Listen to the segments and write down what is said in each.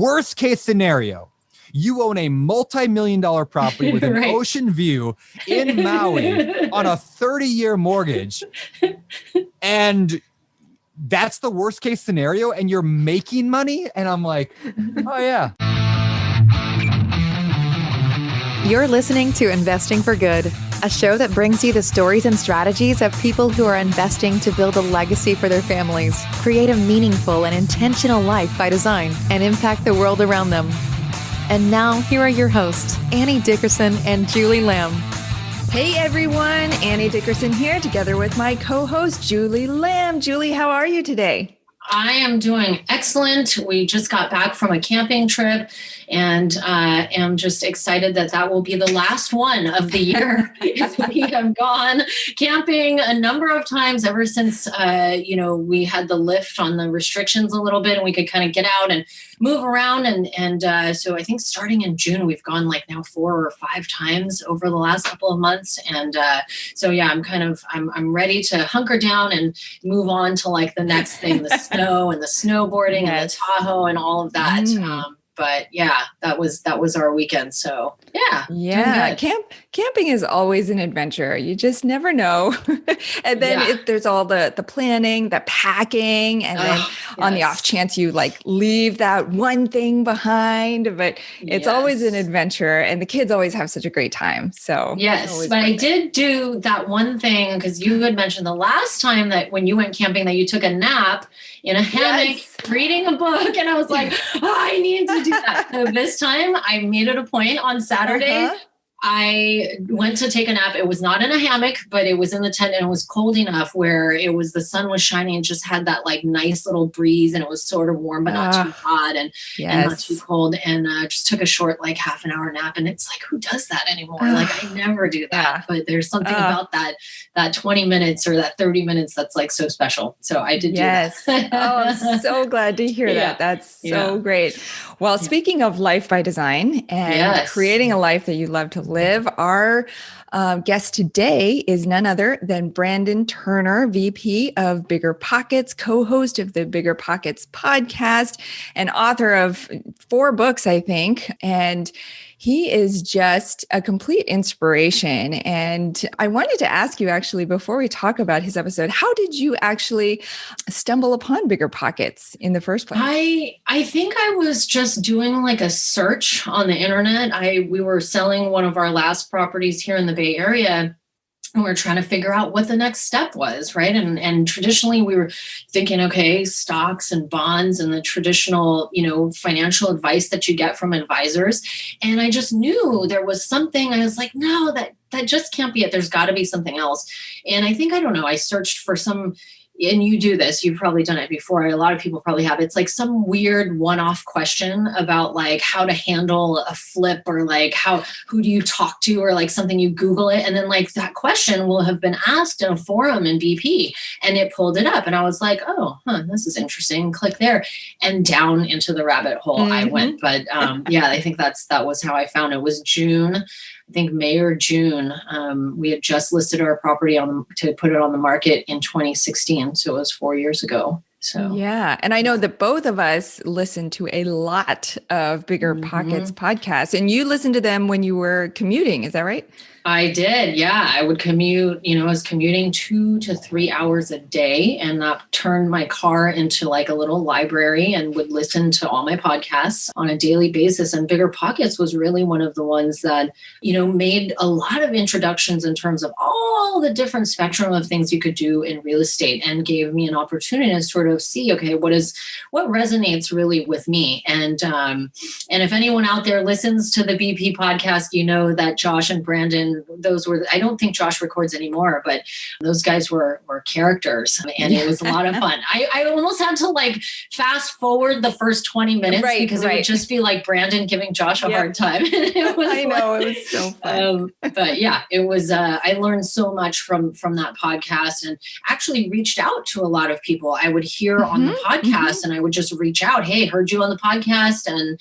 Worst case scenario, you own a multi-million-dollar property with an Right. ocean view in Maui on a 30-year mortgage. And that's the worst case scenario. And you're making money. And I'm like, oh yeah. You're listening to Investing for Good, a show that brings you the stories and strategies of people who are investing to build a legacy for their families, create a meaningful and intentional life by design, and impact the world around them. And now, here are your hosts, Annie Dickerson and Julie Lamb. Hey everyone, Annie Dickerson here, together with my co-host, Julie Lamb. Julie, how are you today? I am doing excellent. We just got back from a camping trip and am just excited that will be the last one of the year. We have gone camping a number of times ever since, we had the lift on the restrictions a little bit and we could kind of get out and move around. And so I think starting in June, we've gone like now 4 or 5 times over the last couple of months. And so, yeah, I'm ready to hunker down and move on to like the next thing, the snow and the snowboarding and the Tahoe and all of that. But yeah, that was our weekend. So yeah. Camping is always an adventure. You just never know. And then there's all the planning, the packing, and then on the off chance you like leave that one thing behind, but it's always an adventure and the kids always have such a great time. So yes, but I did do that one thing because you had mentioned the last time that when you went camping that you took a nap in a hammock reading a book. And I was like, I need to do that. So this time I made it a point on Saturday. I went to take a nap. It was not in a hammock, but it was in the tent and it was cold enough where the sun was shining and just had that like nice little breeze and it was sort of warm, but not too hot and not too cold. And just took a short, like half an hour nap. And it's like, who does that anymore? Like I never do that, but there's something about that 20 minutes or that 30 minutes that's like so special. So I did do that. I'm so glad to hear that. That's so great. Well, speaking of life by design and creating a life that you love to live, our guest today is none other than Brandon Turner, VP of Bigger Pockets, co-host of the Bigger Pockets podcast, and author of 4 books, I think. And he is just a complete inspiration. And I wanted to ask you actually, before we talk about his episode, how did you actually stumble upon Bigger Pockets in the first place? I think I was just doing like a search on the internet. We were selling one of our last properties here in the Bay Area. And we're trying to figure out what the next step was, right? And traditionally we were thinking, okay, stocks and bonds and the traditional, financial advice that you get from advisors. And I just knew there was something. I was like, no, that just can't be it. There's got to be something else. And I think, I searched for some. And you do this, you've probably done it before. A lot of people probably have. It's like some weird one-off question about like how to handle a flip or like who do you talk to or like something you Google it. And then like that question will have been asked in a forum in BP and it pulled it up. And I was like, this is interesting. Click there and down into the rabbit hole I went. But I think that was how I found it. It was June. I think May or June, we had just listed our property to put it on the market in 2016. So it was 4 years ago. So yeah. And I know that both of us listened to a lot of Bigger Pockets podcasts, and you listened to them when you were commuting. Is that right? I did. Yeah. I would commute, I was commuting 2 to 3 hours a day, and that turned my car into like a little library and would listen to all my podcasts on a daily basis. And Bigger Pockets was really one of the ones that, made a lot of introductions in terms of all the different spectrum of things you could do in real estate and gave me an opportunity to sort of see, okay, what resonates really with me. And if anyone out there listens to the BP podcast, you know that Josh and Brandon, I don't think Josh records anymore, but those guys were characters and it was a lot of fun. I almost had to like fast forward the first 20 minutes because it would just be like Brandon giving Josh a hard time. It was so fun. But yeah, it was, I learned so much from that podcast and actually reached out to a lot of people I would hear on the podcast and I would just reach out. Hey, heard you on the podcast and,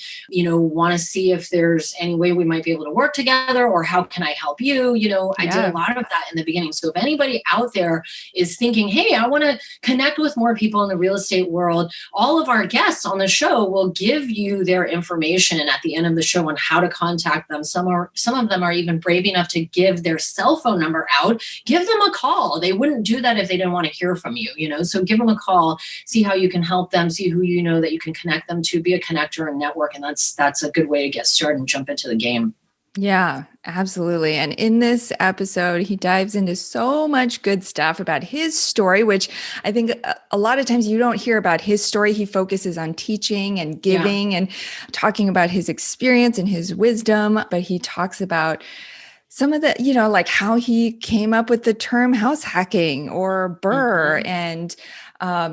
want to see if there's any way we might be able to work together or how can I help help you. I did a lot of that in the beginning. So if anybody out there is thinking, hey, I want to connect with more people in the real estate world, all of our guests on the show will give you their information at the end of the show on how to contact them. Some of them are even brave enough to give their cell phone number out. Give them a call. They wouldn't do that if they didn't want to hear from you, so give them a call, see how you can help them, see who that you can connect them to, be a connector and network. And that's a good way to get started and jump into the game. Yeah, absolutely. And in this episode, he dives into so much good stuff about his story, which I think a lot of times you don't hear about his story. He focuses on teaching and giving and talking about his experience and his wisdom, but he talks about some of the, like how he came up with the term house hacking or BRRRR and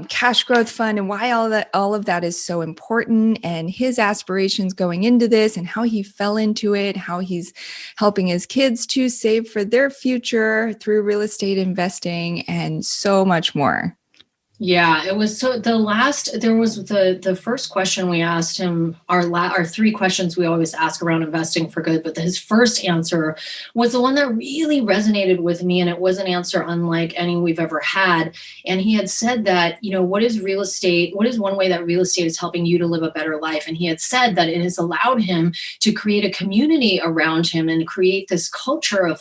cash growth fund, and why all of that is so important, and his aspirations going into this, and how he fell into it, how he's helping his kids to save for their future through real estate investing, and so much more. Yeah, it was there was the first question we asked him, our three questions we always ask around investing for good, but his first answer was the one that really resonated with me. And it was an answer unlike any we've ever had. And he had said that, what is real estate? What is one way that real estate is helping you to live a better life? And he had said that it has allowed him to create a community around him and create this culture of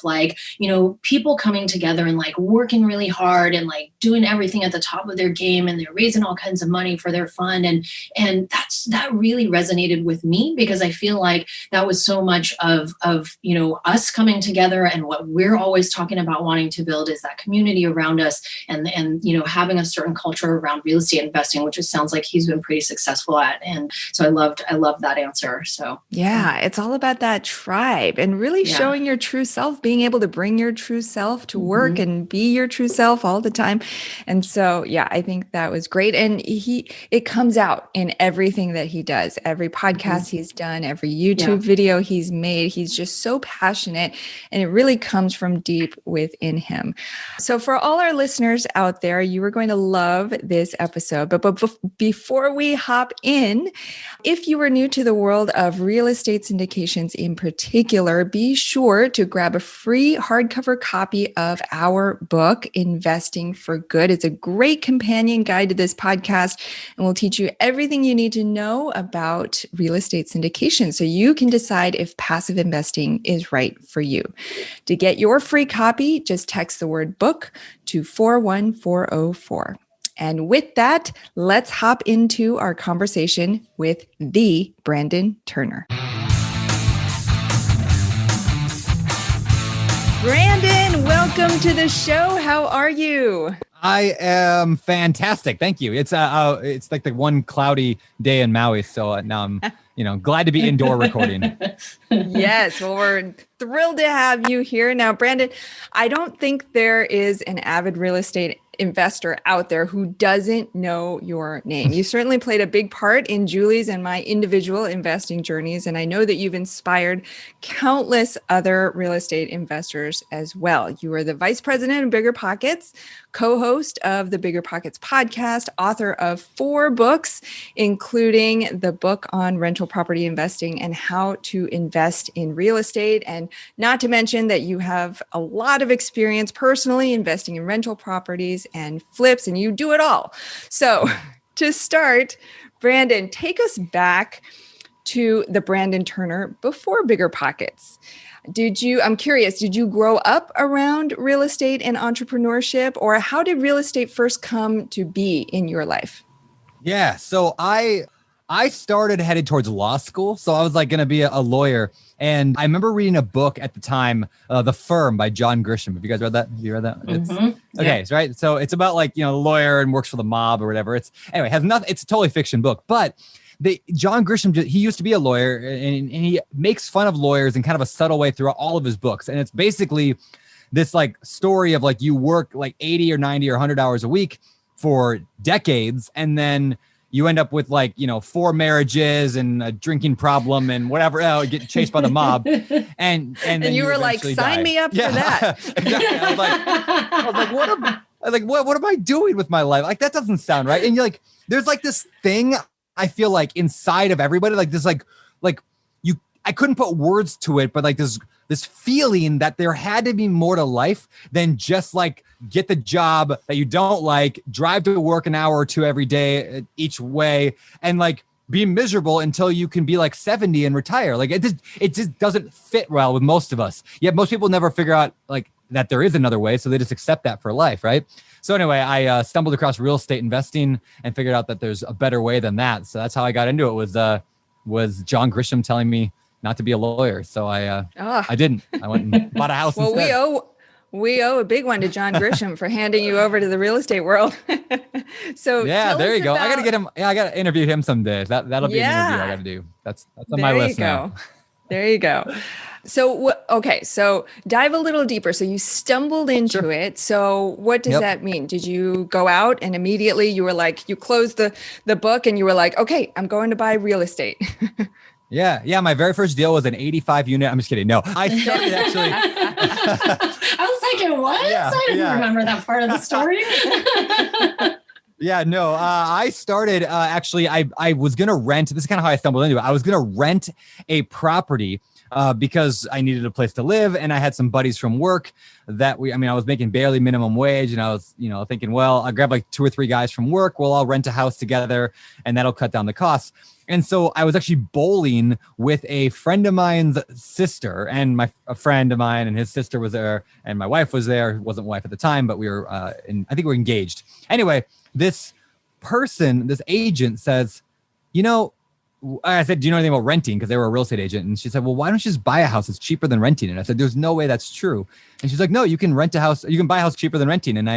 people coming together and working really hard and doing everything at the top of their game, and they're raising all kinds of money for their fund. And that really resonated with me, because I feel like that was so much of us coming together, and what we're always talking about wanting to build is that community around us, and having a certain culture around real estate investing, which it sounds like he's been pretty successful at. And so I loved that answer. So yeah, it's all about that tribe and really showing your true self, being able to bring your true self to work and be your true self all the time. And so, I think that was great. And it comes out in everything that he does, every podcast he's done, every YouTube video he's made. He's just so passionate, and it really comes from deep within him. So for all our listeners out there, you are going to love this episode. But before we hop in, if you are new to the world of real estate syndications in particular, be sure to grab a free hardcover copy of our book, Investing for Good. It's a great companion guide to this podcast, and will teach you everything you need to know about real estate syndication so you can decide if passive investing is right for you. To get your free copy, just text the word book to 41404. And with that, let's hop into our conversation with the Brandon Turner. Brandon, welcome to the show. How are you? I am fantastic. Thank you. It's like the one cloudy day in Maui. So now I'm, glad to be indoor recording. Yes. Well, we're thrilled to have you here. Now, Brandon, I don't think there is an avid real estate investor out there who doesn't know your name. You certainly played a big part in Julie's and my individual investing journeys. And I know that you've inspired countless other real estate investors as well. You are the vice president of Bigger Pockets, co-host of the Bigger Pockets podcast, author of 4 books, including the book on rental property investing and how to invest in real estate. And not to mention that you have a lot of experience personally investing in rental properties and flips, and you do it all. So to start, Brandon, take us back to the Brandon Turner before Bigger Pockets. I'm curious, did you grow up around real estate and entrepreneurship, or how did real estate first come to be in your life? Yeah, so I started headed towards law school. So I was going to be a lawyer. And I remember reading a book at the time, The Firm by John Grisham. Have you guys read that? Have you read that? Okay, so, right. So it's about a lawyer and works for the mob or whatever. It's a totally fiction book. But John Grisham, he used to be a lawyer, and he makes fun of lawyers in kind of a subtle way throughout all of his books. And it's basically this story of you work 80 or 90 or 100 hours a week for decades, and then you end up with 4 marriages and a drinking problem and whatever, get chased by the mob. And then you were like, sign me up for that. Exactly. What am I doing with my life? That doesn't sound right. And you're there's this thing I feel inside of everybody, I couldn't put words to it, but this this feeling that there had to be more to life than just like get the job that you don't like, drive to work an hour or two every day each way, and like be miserable until you can be like 70 and retire. Like it just doesn't fit well with most of us. Yet most people never figure out like that there is another way, so they just accept that for life, right? So anyway, I stumbled across real estate investing and figured out that there's a better way than that. So that's how I got into it. Was John Grisham telling me not to be a lawyer. So I didn't. I went and bought a house. Well, instead. we owe a big one to John Grisham for handing you over to the real estate world. So yeah, there you go. I got to get him. Yeah, I got to interview him someday. That'll be an interview I got to do. That's on my list now. There you go. So, okay. So dive a little deeper. So you stumbled into it. So what does that mean? Did you go out and immediately you were like, you closed the book and you were like, okay, I'm going to buy real estate. Yeah. My very first deal was an 85 unit. I'm just kidding. No, I started actually. I was like, what? Yeah, I didn't remember that part of the story. Yeah, no, I started actually, I was going to rent. This is kind of how I stumbled into it. I was going to rent a property because I needed a place to live. And I had some buddies from work that I was making barely minimum wage. And I was, thinking, well, I'll grab like 2 or 3 guys from work. We'll all rent a house together and that'll cut down the costs. And so I was actually bowling with a friend of mine's sister, and a friend of mine and his sister was there, and my wife was there. Wasn't wife at the time, but we were, I think we were engaged. Anyway, this agent says, I said, do you know anything about renting? Because they were a real estate agent. And she said, well, why don't you just buy a house? It's cheaper than renting it. I said, there's no way that's true. And she's like, no, you can rent a house. You can buy a house cheaper than renting. And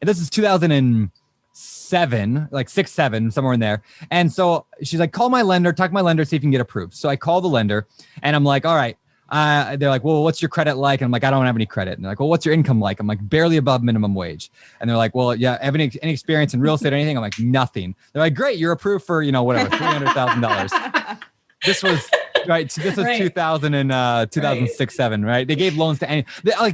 this is 2007, like 6, 7, somewhere in there. And so she's like, call my lender, talk to my lender, see if you can get approved. So I call the lender and I'm like, all right. They're like, well, what's your credit like? And I'm like, I don't have any credit. And they're like, well, what's your income like? I'm like, barely above minimum wage. And they're like, well, yeah, have any experience in real estate or anything? I'm like, nothing. They're like, great, you're approved for, whatever, $300,000. This was right. So this was 2006, 7, right? They gave loans to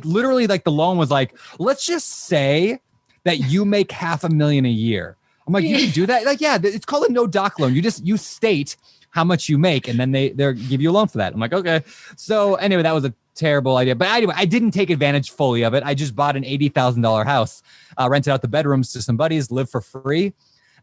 literally the loan was like, let's just say that you make $500,000 a year. I'm like, you can do that? Like, yeah, it's called a no doc loan. You state how much you make, and then they give you a loan for that. I'm like, okay. So anyway, that was a terrible idea. But anyway, I didn't take advantage fully of it. I just bought an $80,000 house, rented out the bedrooms to some buddies, lived for free.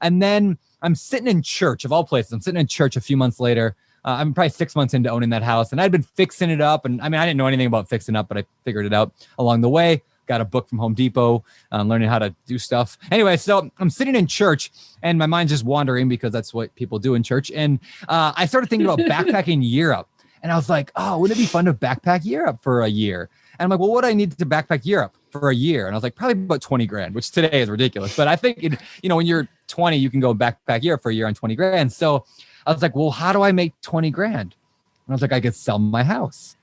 And then I'm sitting in church, of all places. I'm sitting in church a few months later. I'm probably 6 months into owning that house, and I'd been fixing it up. And I didn't know anything about fixing up, but I figured it out along the way. Got a book from Home Depot, learning how to do stuff. Anyway, so I'm sitting in church and my mind's just wandering because that's what people do in church. And I started thinking about backpacking Europe. And I was like, oh, wouldn't it be fun to backpack Europe for a year? And I'm like, well, what do I need to backpack Europe for a year? And I was like, probably about 20 grand, which today is ridiculous. But I think, when you're 20, you can go backpack Europe for a year on 20 grand. So I was like, well, how do I make 20 grand? And I was like, I could sell my house.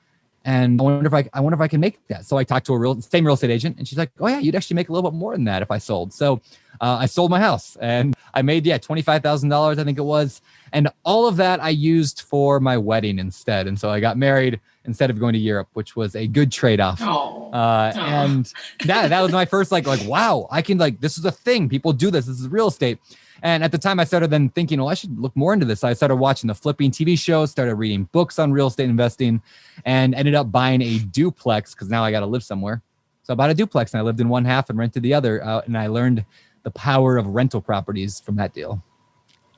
And I wonder if I can make that. So I talked to a same real estate agent, and she's like, oh yeah, you'd actually make a little bit more than that if I sold. So I sold my house and I made, $25,000, I think it was. And all of that I used for my wedding instead. And so I got married instead of going to Europe, which was a good trade-off. And that was my first, wow, I can this is a thing. People do this. This is real estate. And at the time I started then thinking, well, I should look more into this. I started watching the flipping TV shows, started reading books on real estate investing, and ended up buying a duplex because now I got to live somewhere. So I bought a duplex and I lived in one half and rented the other. And I learned the power of rental properties from that deal.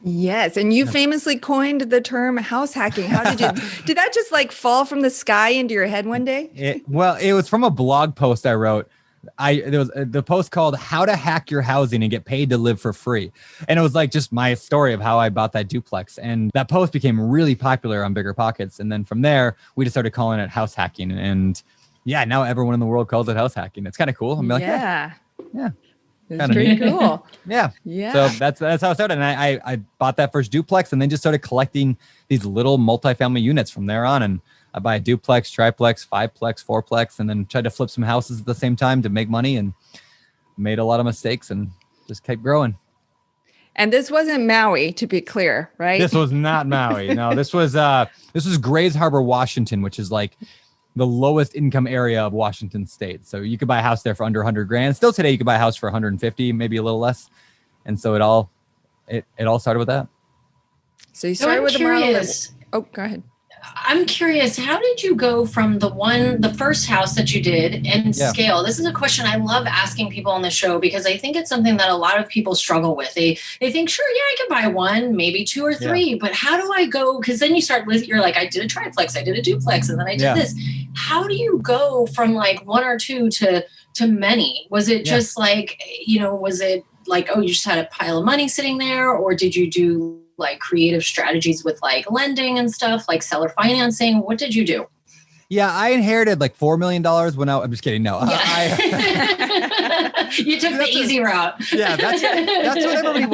Yes. And you famously coined the term house hacking. How did that just fall from the sky into your head one day? It was from a blog post I wrote. There was the post called "How to Hack Your Housing and Get Paid to Live for Free," and it was just my story of how I bought that duplex. And that post became really popular on Bigger Pockets. And then from there, we just started calling it house hacking. And now everyone in the world calls it house hacking. It's kind of cool. I'm like, yeah. It's pretty cool. Yeah. So that's how it started. And I bought that first duplex and then just started collecting these little multifamily units from there on. And I buy a duplex, triplex, 5plex, 4plex, and then tried to flip some houses at the same time to make money, and made a lot of mistakes and just kept growing. And this wasn't Maui, to be clear, right? This was not Maui. No, this was Grays Harbor, Washington, which is the lowest income area of Washington State. So you could buy a house there for under 100 grand. Still today, you could buy a house for 150, maybe a little less. And so it all started with that. So you started with a model. Oh, go ahead. I'm curious, how did you go from the first house that you did and scale? This is a question I love asking people on the show because I think it's something that a lot of people struggle with. They think, sure, yeah, I can buy one, maybe two or three, but how do I go? Because then you're like, I did a triplex, I did a duplex, and then I did this. How do you go from like one or two to many? Was it just like, was it like, oh, you just had a pile of money sitting there, or did you do like creative strategies with like lending and stuff, like seller financing? What did you do? Yeah, I inherited like $4 million when I'm just kidding. No, you took the easy route. Yeah, that's what everybody.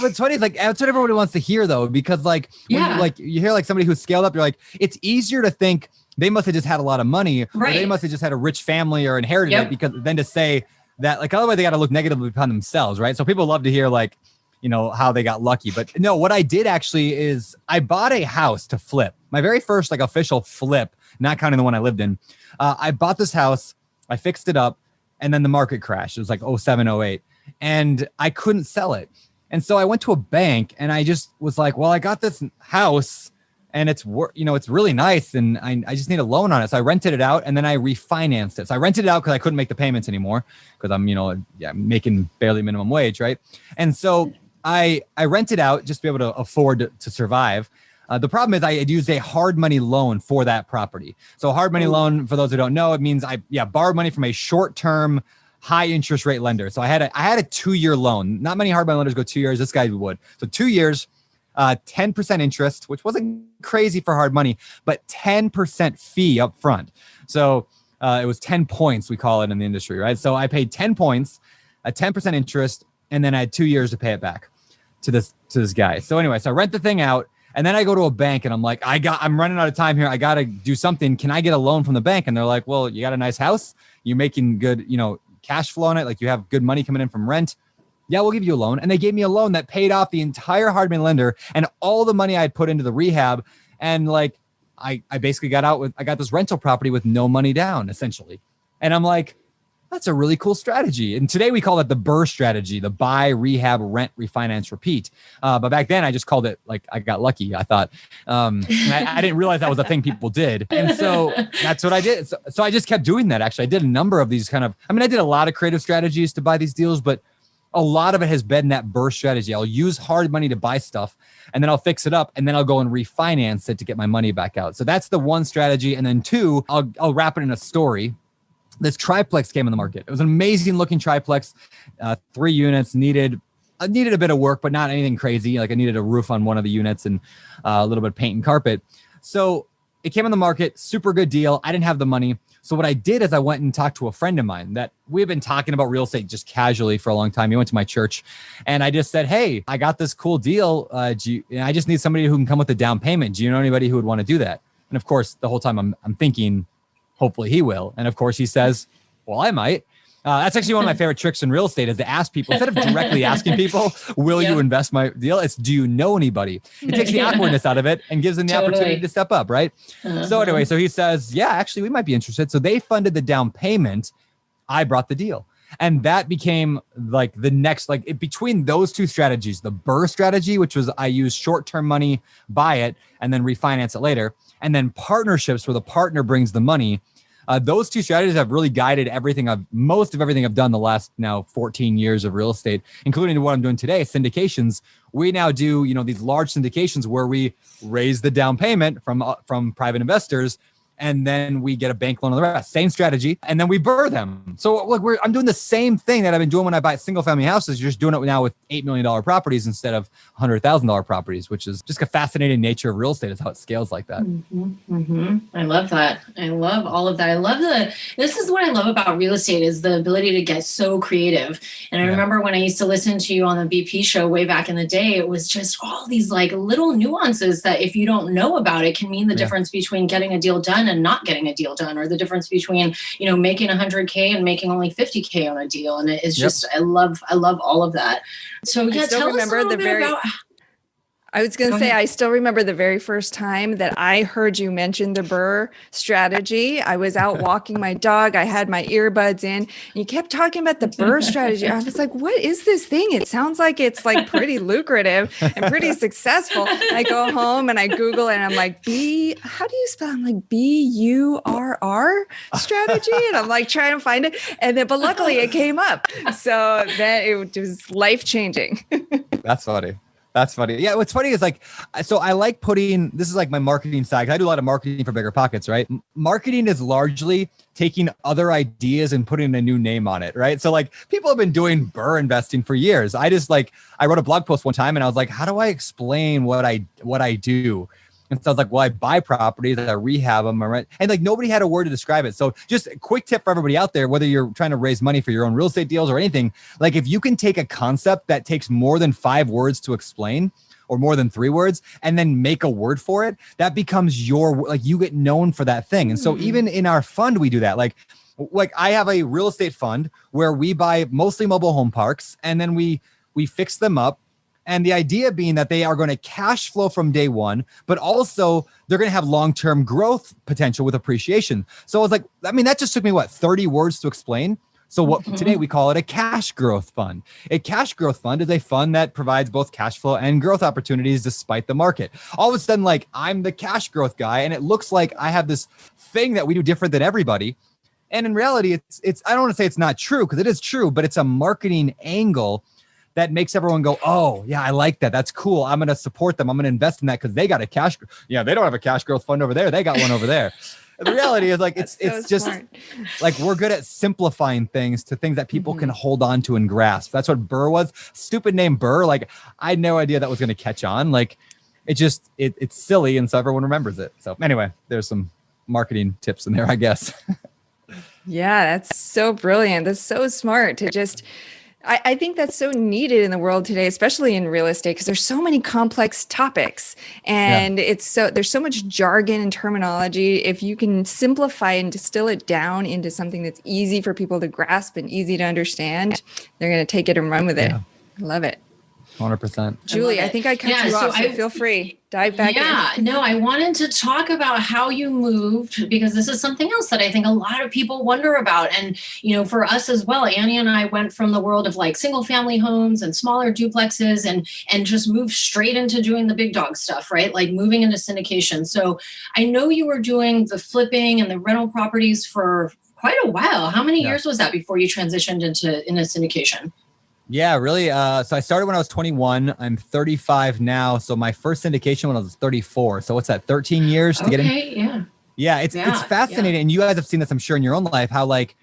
What's funny is like that's what everybody wants to hear though, because like when you hear like somebody who's scaled up, you're like, it's easier to think they must have just had a lot of money, or they must have just had a rich family or inherited it, because then to say that like otherwise they got to look negatively upon themselves, right? So people love to hear like, how they got lucky. But no, what I did actually is I bought a house to flip. My very first like official flip, not counting the one I lived in. I bought this house, I fixed it up, and then the market crashed. It was like 07, 08, and I couldn't sell it. And so I went to a bank and I just was like, well, I got this house and it's really nice, and I just need a loan on it. So I rented it out and then I refinanced it. So I rented it out because I couldn't make the payments anymore because I'm, making barely minimum wage, right? And so I rented out just to be able to afford to survive. The problem is I had used a hard money loan for that property. So a hard money loan, for those who don't know, it means I borrowed money from a short-term, high interest rate lender. So I had a 2-year loan. Not many hard money lenders go 2 years. This guy would. So 2 years, 10% interest, which wasn't crazy for hard money, but 10% fee up front. So it was 10 points, we call it in the industry, right? So I paid 10 points, a 10% interest, and then I had 2 years to pay it back to this guy. So anyway, so I rent the thing out, and then I go to a bank and I'm like, I'm running out of time here. I got to do something. Can I get a loan from the bank? And they're like, well, you got a nice house. You're making good, cash flow on it. Like you have good money coming in from rent. Yeah, we'll give you a loan. And they gave me a loan that paid off the entire hard money lender and all the money I had put into the rehab. And like, I basically I got this rental property with no money down essentially. And I'm like, that's a really cool strategy. And today we call it the BRRRR strategy, the buy, rehab, rent, refinance, repeat. But back then I just called it like I got lucky, I thought. And I didn't realize that was a thing people did. And so that's what I did. So I just kept doing that. Actually, I did a number of these I did a lot of creative strategies to buy these deals, but a lot of it has been that BRRRR strategy. I'll use hard money to buy stuff and then I'll fix it up and then I'll go and refinance it to get my money back out. So that's the one strategy. And then two, I'll wrap it in a story. This triplex came on the market. It was an amazing looking triplex, 3 units, needed a bit of work, but not anything crazy. Like I needed a roof on one of the units and a little bit of paint and carpet. So it came on the market, super good deal. I didn't have the money. So what I did is I went and talked to a friend of mine that we've been talking about real estate just casually for a long time. He went to my church and I just said, hey, I got this cool deal. I just need somebody who can come with a down payment. Do you know anybody who would want to do that? And of course, the whole time I'm thinking, hopefully he will. And of course he says, well, I might. That's actually one of my favorite tricks in real estate is to ask people, instead of directly asking people, will you invest my deal? It's, do you know anybody? It takes the awkwardness out of it and gives them the opportunity to step up, right? So anyway, so he says, yeah, actually we might be interested. So they funded the down payment. I brought the deal. And that became like the next, between those two strategies, the BRRRR strategy, which was I use short-term money, buy it, and then refinance it later. And then partnerships where the partner brings the money. Those two strategies have really guided most of everything I've done the last now 14 years of real estate, including what I'm doing today, syndications. We now do, these large syndications where we raise the down payment from private investors, and then we get a bank loan on the rest. Same strategy, and then we BRRRR them. So look, I'm doing the same thing that I've been doing when I buy single family houses. You're just doing it now with $8 million properties instead of $100,000 properties, which is just a fascinating nature of real estate is how it scales like that. I love that. I love all of that. This is what I love about real estate is the ability to get so creative. And I remember when I used to listen to you on the BP show way back in the day, it was just all these like little nuances that if you don't know about it can mean the difference between getting a deal done and not getting a deal done, or the difference between, making 100K and making only 50K on a deal. And it is just, I love all of that. So yeah, tell us a little bit about. I was going to say, I still remember the very first time that I heard you mention the BRRRR strategy. I was out walking my dog. I had my earbuds in, and you kept talking about the BRRRR strategy. I was like, what is this thing? It sounds like it's like pretty lucrative and pretty successful. And I go home and I Google it, and I'm like, how do you spell? I'm like, BURR strategy. And I'm like trying to find it. And then, but luckily it came up. So then it was life-changing. That's funny. That's funny. Yeah, what's funny is like, so I like this is like my marketing side. I do a lot of marketing for Bigger Pockets, right? Marketing is largely taking other ideas and putting a new name on it, right? So like people have been doing BRRRR investing for years. I wrote a blog post one time and I was like, how do I explain what I do? And so I was like, well, I buy properties, I rehab them, right? And like nobody had a word to describe it. So just a quick tip for everybody out there, whether you're trying to raise money for your own real estate deals or anything, like if you can take a concept that takes more than 5 words to explain or more than 3 words and then make a word for it, that becomes you get known for that thing. And so even in our fund, we do that. Like I have a real estate fund where we buy mostly mobile home parks and then we fix them up. And the idea being that they are going to cash flow from day one, but also they're going to have long-term growth potential with appreciation. So I was like, that just took me 30 words to explain. So today we call it a cash growth fund. A cash growth fund is a fund that provides both cash flow and growth opportunities despite the market. All of a sudden, like I'm the cash growth guy, and it looks like I have this thing that we do different than everybody. And in reality, it's I don't want to say it's not true because it is true, but it's a marketing angle that makes everyone go, oh, yeah, I like that. That's cool. I'm going to support them. I'm going to invest in that because they got a cash. Yeah, they don't have a cash growth fund over there. They got one over there. And the reality is like, it's just like we're good at simplifying things to things that people can hold on to and grasp. That's what BRRRR was. Stupid name BRRRR. Like I had no idea that was going to catch on. Like it's silly. And so everyone remembers it. So anyway, there's some marketing tips in there, I guess. Yeah, that's so brilliant. That's so smart to just... I think that's so needed in the world today, especially in real estate, because there's so many complex topics and there's so much jargon and terminology. If you can simplify and distill it down into something that's easy for people to grasp and easy to understand, they're going to take it and run with it. I love it. 100%. Julie, I think I cut you off, so feel free. Dive back in. Yeah, no, I wanted to talk about how you moved because this is something else that I think a lot of people wonder about. And, for us as well, Annie and I went from the world of like single family homes and smaller duplexes and just moved straight into doing the big dog stuff, right? Like moving into syndication. So I know you were doing the flipping and the rental properties for quite a while. How many years was that before you transitioned into syndication? Yeah, really. So I started when I was 21. I'm 35 now. So my first syndication when I was 34. So what's that? 13 years to get in? Yeah. Yeah, it's fascinating. And you guys have seen this, I'm sure, in your own life, how like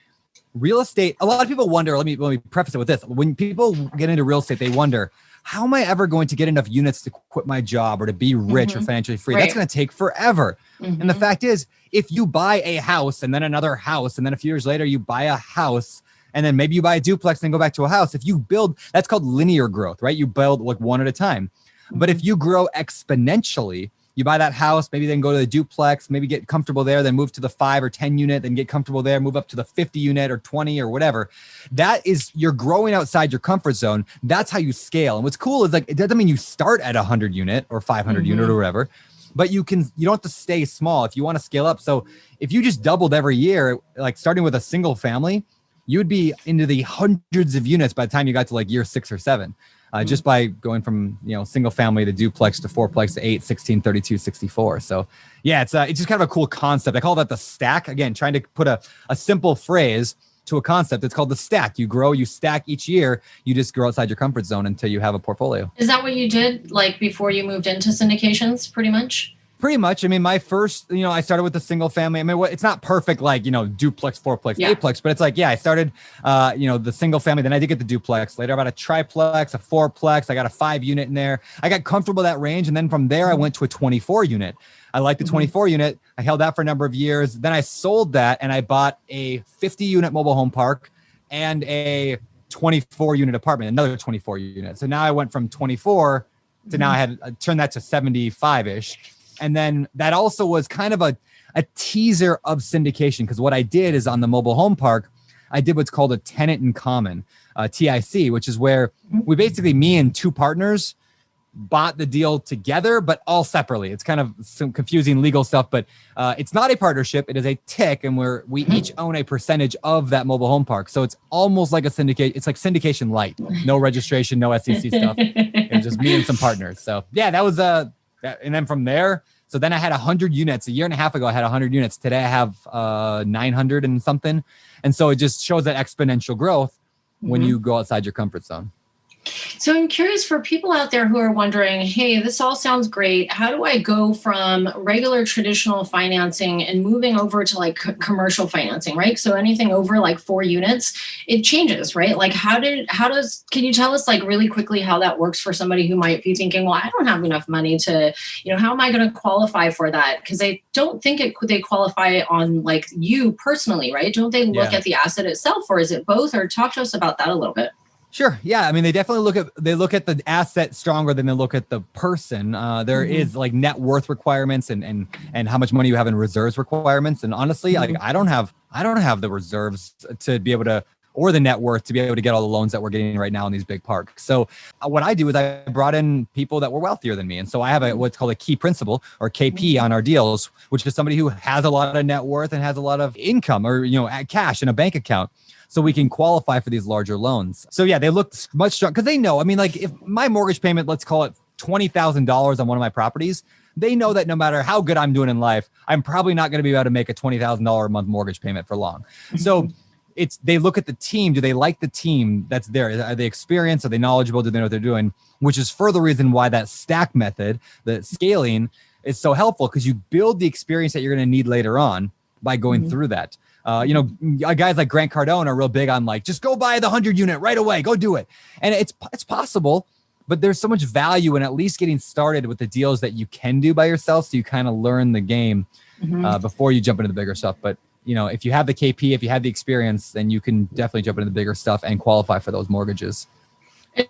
real estate, a lot of people wonder, let me preface it with this. When people get into real estate, they wonder, how am I ever going to get enough units to quit my job or to be rich or financially free? Right. That's going to take forever. And the fact is, if you buy a house and then another house, and then a few years later, you buy a house, and then maybe you buy a duplex and then go back to a house. If you build, that's called linear growth, right? You build like one at a time. But if you grow exponentially, you buy that house, maybe then go to the duplex, maybe get comfortable there, then move to the 5 or 10 unit, then get comfortable there, move up to the 50 unit or 20 or whatever. That is, you're growing outside your comfort zone. That's how you scale. And what's cool is like, it doesn't mean you start at 100 unit or 500 unit or whatever, but you don't have to stay small if you want to scale up. So if you just doubled every year, like starting with a single family, you would be into the hundreds of units by the time you got to like year 6 or 7, just by going from, single family to duplex to fourplex to 8, 16, 32, 64. So yeah, it's just kind of a cool concept. I call that the stack. Again, trying to put a simple phrase to a concept. It's called the stack. You grow, you stack each year. You just grow outside your comfort zone until you have a portfolio. Is that what you did like before you moved into syndications pretty much? Pretty much. I mean, my first, I started with the single family. I mean, it's not perfect, like, duplex, fourplex, eightplex, but it's like, I started, the single family. Then I did get the duplex. Later, I got a triplex, a fourplex. I got a 5 unit in there. I got comfortable with that range. And then from there, I went to a 24 unit. I liked the 24 unit. I held that for a number of years. Then I sold that and I bought a 50 unit mobile home park and a 24 unit apartment, another 24 unit. So now I went from 24 to now I had turned that to 75-ish. And then that also was kind of a teaser of syndication, because what I did is on the mobile home park, I did what's called a tenant in common, TIC, which is where we basically, me and 2 partners, bought the deal together, but all separately. It's kind of some confusing legal stuff, but it's not a partnership. It is a TIC, and we each own a percentage of that mobile home park. So it's almost like a syndicate. It's like syndication light. No registration, no SEC stuff. It was just me and some partners. So yeah, that was and then from there, so then I had 100 units. A year and a half ago, I had 100 units. Today I have 900 and something. And so it just shows that exponential growth when you go outside your comfort zone. So I'm curious for people out there who are wondering, hey, this all sounds great. How do I go from regular traditional financing and moving over to like commercial financing, right? So anything over like 4 units, it changes, right? Like can you tell us like really quickly how that works for somebody who might be thinking, well, I don't have enough money to, how am I going to qualify for that? Because I don't think they qualify on like you personally, right? Don't they look at the asset itself, or is it both? Or talk to us about that a little bit. Sure. Yeah. I mean, they definitely look at the asset stronger than they look at the person. There is like net worth requirements and how much money you have in reserves requirements. And honestly, like I don't have the reserves to be able to, or the net worth to be able to get all the loans that we're getting right now in these big parks. So what I do is I brought in people that were wealthier than me. And so I have what's called a key principal or KP on our deals, which is somebody who has a lot of net worth and has a lot of income or, cash in a bank account. So we can qualify for these larger loans. So yeah, they look much stronger because they know, I mean, like if my mortgage payment, let's call it $20,000 on one of my properties, they know that no matter how good I'm doing in life, I'm probably not going to be able to make a $20,000 a month mortgage payment for long. So they look at the team. Do they like the team that's there? Are they experienced? Are they knowledgeable? Do they know what they're doing? Which is further reason why that stack method, the scaling, is so helpful because you build the experience that you're going to need later on by going through that. Guys like Grant Cardone are real big on like, just go buy the 100 unit right away, go do it. And it's possible, but there's so much value in at least getting started with the deals that you can do by yourself. So you kind of learn the game before you jump into the bigger stuff. But if you have the KP, if you have the experience, then you can definitely jump into the bigger stuff and qualify for those mortgages.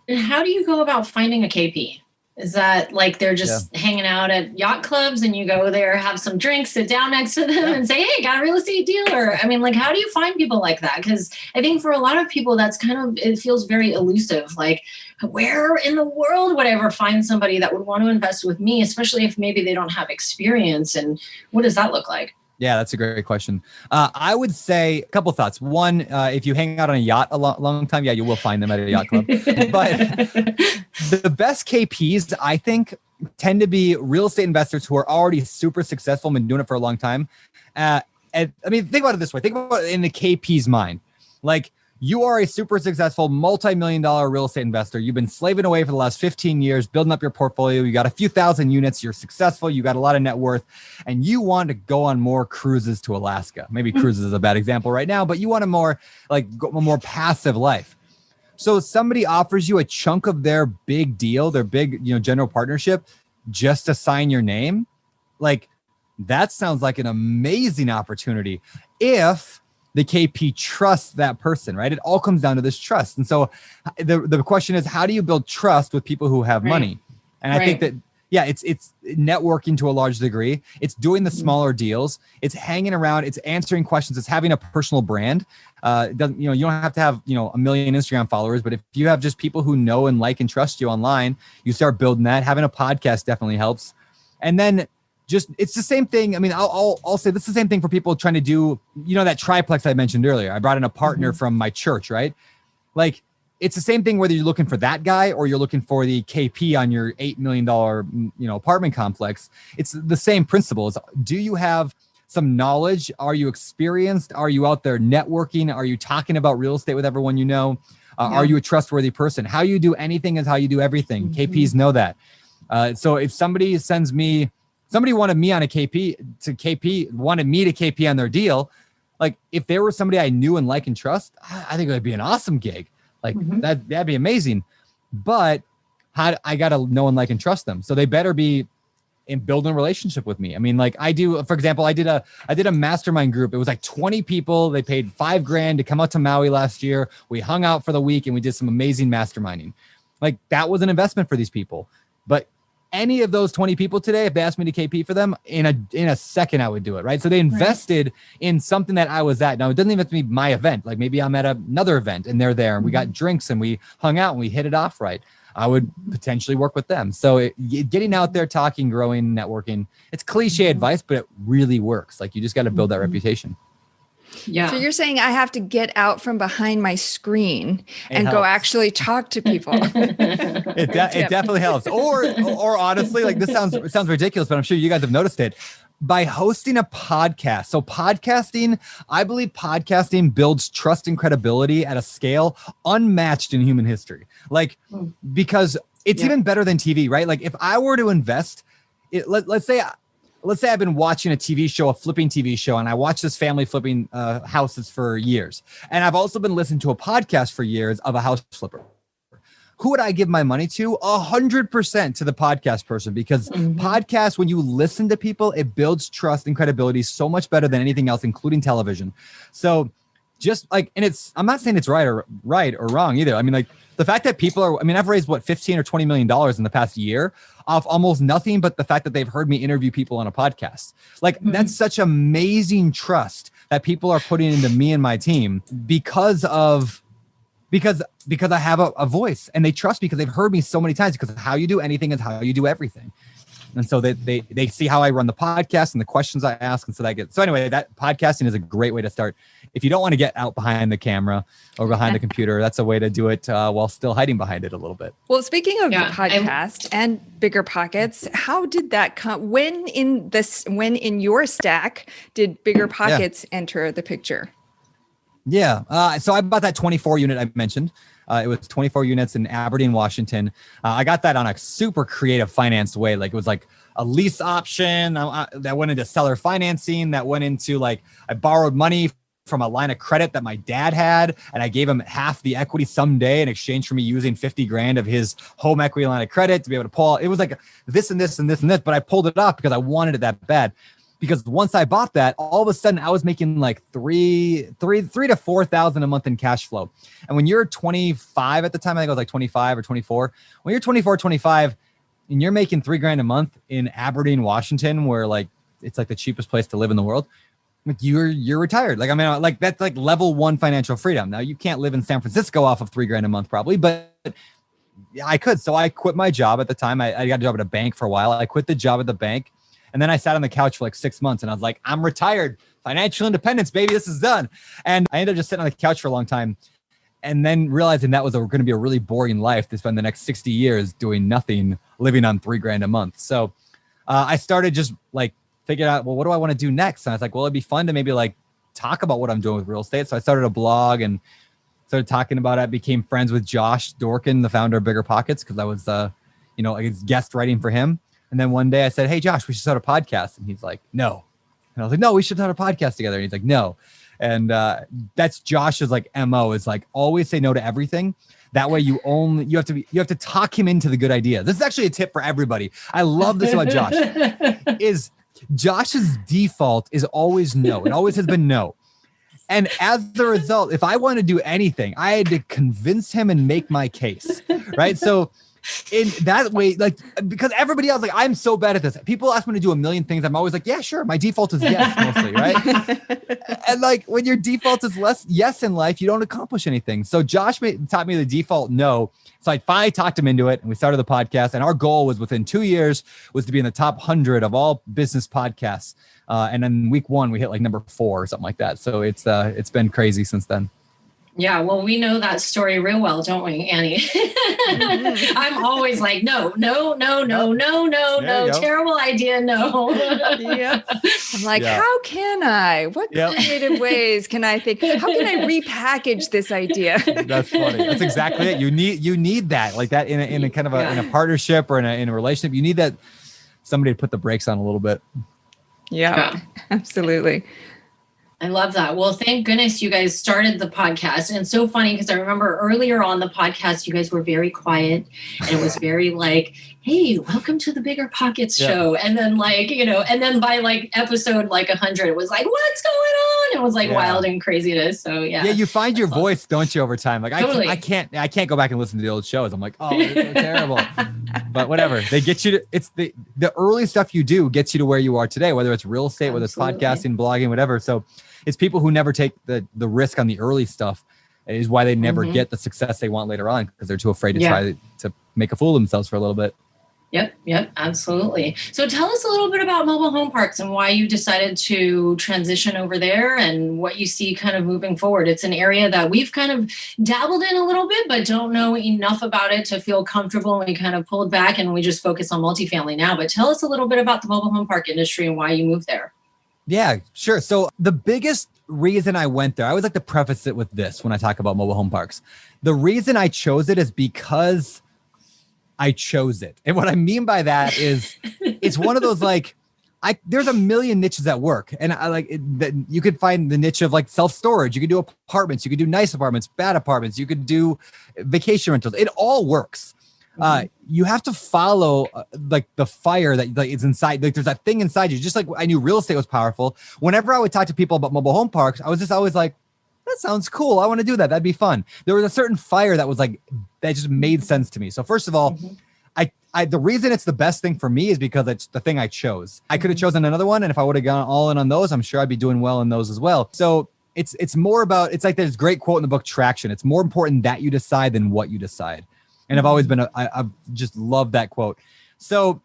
And how do you go about finding a KP? Is that like they're just hanging out at yacht clubs and you go there, have some drinks, sit down next to them and say, hey, got a real estate deal? Or, I mean, like, how do you find people like that? Because I think for a lot of people, it feels very elusive. Like, where in the world would I ever find somebody that would want to invest with me, especially if maybe they don't have experience? And what does that look like? Yeah, that's a great question. I would say a couple thoughts. One, if you hang out on a yacht a long time, you will find them at a yacht club. But the best KPs, I think, tend to be real estate investors who are already super successful and been doing it for a long time. And I mean, think about it this way. Think about it in the KP's mind. Like, you are a super successful multi-million-dollar real estate investor. You've been slaving away for the last 15 years, building up your portfolio. You got a few thousand units. You're successful. You got a lot of net worth, and you want to go on more cruises to Alaska. Maybe cruises is a bad example right now, but you want a more passive life. So somebody offers you a chunk of their big deal, their big, general partnership, just to sign your name. Like, that sounds like an amazing opportunity if the KP trusts that person, right? It all comes down to this trust. And so the question is, how do you build trust with people who have money? And I think that, it's networking to a large degree. It's doing the smaller deals. It's hanging around. It's answering questions. It's having a personal brand. You don't have to have, 1 million Instagram followers, but if you have just people who know and like and trust you online, you start building that. Having a podcast definitely helps. And then it's the same thing. I mean, I'll say this is the same thing for people trying to do, that triplex I mentioned earlier. I brought in a partner from my church, right? Like, it's the same thing whether you're looking for that guy or you're looking for the KP on your $8 million, apartment complex. It's the same principles. Do you have some knowledge? Are you experienced? Are you out there networking? Are you talking about real estate with everyone you know? Are you a trustworthy person? How you do anything is how you do everything. KPs know that. So if somebody wanted me on a KP wanted me to KP on their deal. Like, if there were somebody I knew and like and trust, I think it would be an awesome gig. Like that'd be amazing. But I got to know and like and trust them. So they better be in building a relationship with me. I mean, like for example, I did a mastermind group. It was like 20 people. They paid $5,000 to come out to Maui last year. We hung out for the week and we did some amazing masterminding. Like, that was an investment for these people. But any of those 20 people today, if they asked me to KP for them, in a second, I would do it, right? So they invested in something that I was at. Now, it doesn't even have to be my event. Like, maybe I'm at another event and they're there and we got drinks and we hung out and we hit it off right. I would potentially work with them. So getting out there, talking, growing, networking, it's cliche advice, but it really works. Like you just got to build that reputation. Yeah. So you're saying I have to get out from behind my screen and go actually talk to people. It definitely helps. Or honestly, like it sounds ridiculous, but I'm sure you guys have noticed it. By hosting a podcast. So podcasting, I believe podcasting builds trust and credibility at a scale unmatched in human history. Like, because it's even better than TV, right? Like if I were to invest, let's say I've been watching a TV show, a flipping TV show, and I watch this family flipping houses for years. And I've also been listening to a podcast for years of a house flipper. Who would I give my money to? 100% to the podcast person, because podcasts, when you listen to people, it builds trust and credibility so much better than anything else, including television. So just like, and I'm not saying it's right or wrong either. I mean, like the fact that I've raised what, $15 or $20 million in the past year off almost nothing but the fact that they've heard me interview people on a podcast. Like that's such amazing trust that people are putting into me and my team because I have a voice, and they trust me because they've heard me so many times, because how you do anything is how you do everything. And so they see how I run the podcast and the questions I ask. And so anyway, that podcasting is a great way to start. If you don't want to get out behind the camera or behind the computer, that's a way to do it while still hiding behind it a little bit. Well, speaking of the podcast and Bigger Pockets, how did that come? When in your stack did Bigger Pockets enter the picture? Yeah. So I bought that 24 unit I mentioned. It was 24 units in Aberdeen, Washington. I got that on a super creative finance way. Like it was like a lease option that went into seller financing, that went into like, I borrowed money from a line of credit that my dad had, and I gave him half the equity someday in exchange for me using 50 grand of his home equity line of credit to be able to pull. It was like this and this and this and this, but I pulled it off because I wanted it that bad. Because once I bought that, all of a sudden I was making like $3,000 to $4,000 a month in cash flow. And when you're 25 at the time, I think I was like 25 or 24. When you're 24, 25, and you're making $3,000 a month in Aberdeen, Washington, where like it's like the cheapest place to live in the world, like you're retired. Like I mean, like that's like level 1 financial freedom. Now you can't live in San Francisco off of $3,000 a month probably, but I could. So I quit my job at the time. I got a job at a bank for a while. I quit the job at the bank. And then I sat on the couch for like 6 months, and I was like, I'm retired. Financial independence, baby. This is done. And I ended up just sitting on the couch for a long time, and then realizing that was going to be a really boring life to spend the next 60 years doing nothing, living on $3,000 a month. So I started just like figuring out, well, what do I want to do next? And I was like, well, it'd be fun to maybe like talk about what I'm doing with real estate. So I started a blog and started talking about it. I became friends with Josh Dorkin, the founder of Bigger Pockets, because I was, like guest writing for him. And then one day I said, hey, Josh, we should start a podcast. And he's like, no. And I was like, no, we should start a podcast together. And he's like, no. And that's Josh's like MO, is like always say no to everything. That way you have to talk him into the good idea. This is actually a tip for everybody. I love this about Josh. Is Josh's default is always no. It always has been no. And as a result, if I want to do anything, I had to convince him and make my case. Right. So in that way, like, because everybody else, like, I'm so bad at this. People ask me to do a million things. I'm always like, yeah, sure. My default is yes, mostly, right? And like, when your default is less yes in life, you don't accomplish anything. So Josh taught me the default no. So I finally talked him into it, and we started the podcast. And our goal was within 2 years was to be in the top 100 of all business podcasts. And then week 1, we hit like number 4 or something like that. So it's been crazy since then. Yeah, well, we know that story real well, don't we, Annie? I'm always like, no, terrible idea, no. Yep. I'm like, how can I? What creative ways can I think? How can I repackage this idea? That's funny. That's exactly it. You need that, like that in a kind of in a partnership or in a relationship. You need that somebody to put the brakes on a little bit. Yeah, absolutely. I love that. Well, thank goodness you guys started the podcast. And it's so funny because I remember earlier on the podcast, you guys were very quiet, and it was very like, hey, welcome to the Bigger Pockets show. And then like, and then by like episode like 100, it was like, what's going on? It was like wild and craziness. So yeah. Yeah, you find your voice, don't you, over time? Like totally. I can't go back and listen to the old shows. I'm like, oh, it's so terrible. But whatever. They get you to, it's the early stuff you do gets you to where you are today, whether it's real estate, whether it's podcasting, blogging, whatever. So it's people who never take the risk on the early stuff is why they never get the success they want later on, because they're too afraid to try to make a fool of themselves for a little bit. Yep, absolutely. So tell us a little bit about mobile home parks and why you decided to transition over there and what you see kind of moving forward. It's an area that we've kind of dabbled in a little bit, but don't know enough about it to feel comfortable. And we kind of pulled back and we just focus on multifamily now. But tell us a little bit about the mobile home park industry and why you moved there. Yeah, sure. So the biggest reason I went there, I always like to preface it with this when I talk about mobile home parks. The reason I chose it is because I chose it. And what I mean by that is it's one of those, like, there's a million niches at work. And I like it, that you could find the niche of like self-storage. You could do apartments. You could do nice apartments, bad apartments. You could do vacation rentals. It all works. You have to follow like the fire that like is inside. Like there's that thing inside you. Just like I knew real estate was powerful. Whenever I would talk to people about mobile home parks, I was just always like, that sounds cool. I want to do that. That'd be fun. There was a certain fire that was like, that just made sense to me. So first of all, the reason it's the best thing for me is because it's the thing I chose. I could have chosen another one. And if I would have gone all in on those, I'm sure I'd be doing well in those as well. So it's more about, it's like there's a great quote in the book, Traction. It's more important that you decide than what you decide. And I've always been, I've just loved that quote. So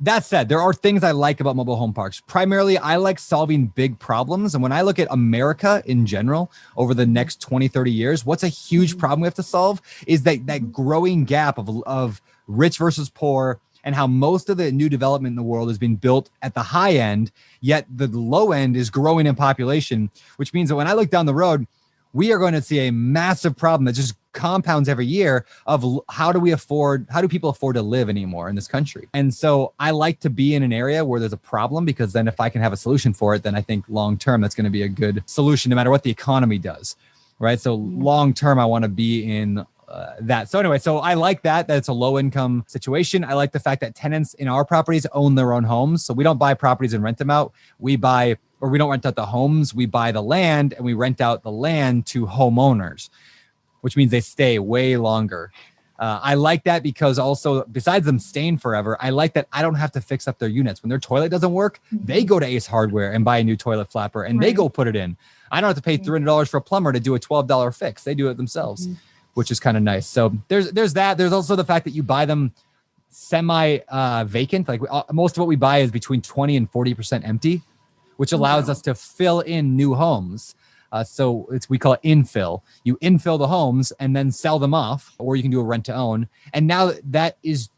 that said, there are things I like about mobile home parks. Primarily, I like solving big problems. And when I look at America in general, over the next 20, 30 years, what's a huge problem we have to solve is that growing gap of rich versus poor, and how most of the new development in the world is being built at the high end, yet the low end is growing in population, which means that when I look down the road, we are going to see a massive problem that just compounds every year of how do people afford to live anymore in this country? And so I like to be in an area where there's a problem, because then if I can have a solution for it, then I think long-term, that's going to be a good solution no matter what the economy does, right? So long-term, I want to be in that. So anyway, so I like that it's a low income situation. I like the fact that tenants in our properties own their own homes. So we don't buy properties and rent them out. We don't rent out the homes. We buy the land and we rent out the land to homeowners, which means they stay way longer. I like that because also, besides them staying forever, I like that I don't have to fix up their units. When their toilet doesn't work, they go to Ace Hardware and buy a new toilet flapper and they go put it in. I don't have to pay $300 for a plumber to do a $12 fix. They do it themselves, which is kind of nice. So there's that. There's also the fact that you buy them semi vacant. Like most of what we buy is between 20 and 40% empty, which allows us to fill in new homes. So we call it infill. You infill the homes and then sell them off, or you can do a rent to own. And now that is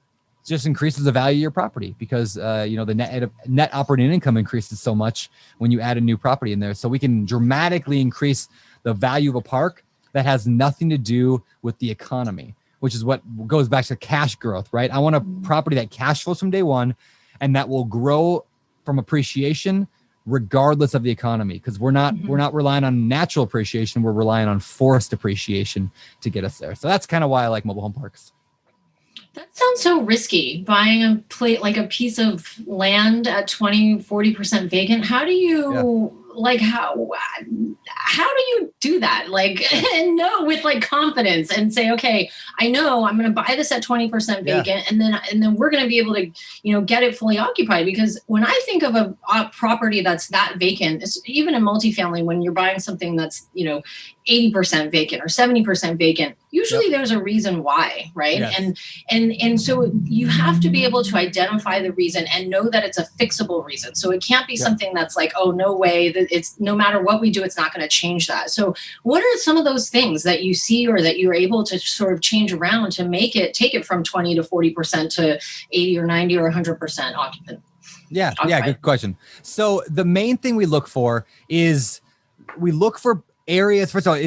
just increases the value of your property because, the net operating income increases so much when you add a new property in there. So we can dramatically increase the value of a park that has nothing to do with the economy, which is what goes back to cash growth, right? I want a property that cash flows from day one and that will grow from appreciation regardless of the economy, because we're not relying on natural appreciation. We're relying on forced appreciation to get us there. So that's kind of why I like mobile home parks. That sounds so risky, buying a piece of land at 20, 40% vacant. How do you how do you do that? And know with confidence and say, okay, I know I'm going to buy this at 20% vacant and then we're going to be able to, get it fully occupied. Because when I think of a property that's that vacant, it's even in multifamily, when you're buying something that's, 80% vacant or 70% vacant, usually there's a reason why, right? Yes. And so you have to be able to identify the reason and know that it's a fixable reason. So it can't be something that's like, oh, no way, that it's no matter what we do, it's not going to change that. So what are some of those things that you see or that you're able to sort of change around to take it from 20 to 40% to 80 or 90 or 100% occupant? Yeah, good question. So the main thing we look for is areas. First of all,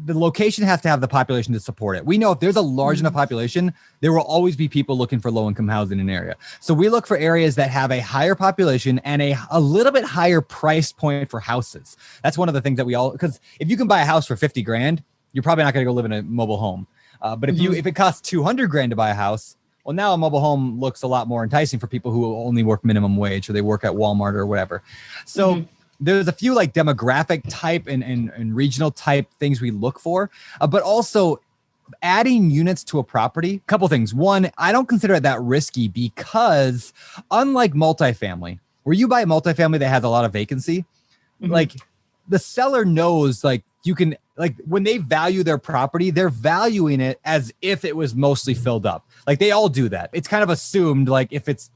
the location has to have the population to support it. We know if there's a large enough population, there will always be people looking for low-income housing in an area. So we look for areas that have a higher population and a little bit higher price point for houses. That's one of the things that because if you can buy a house for $50,000, you're probably not going to go live in a mobile home. But if it costs $200,000 to buy a house, well, now a mobile home looks a lot more enticing for people who only work minimum wage or they work at Walmart or whatever. So there's a few demographic type and regional type things we look for, but also adding units to a property. Couple things. One, I don't consider it that risky because unlike multifamily, where you buy a multifamily that has a lot of vacancy, the seller knows you can like when they value their property, they're valuing it as if it was mostly filled up. Like they all do that. It's kind of assumed like if it's,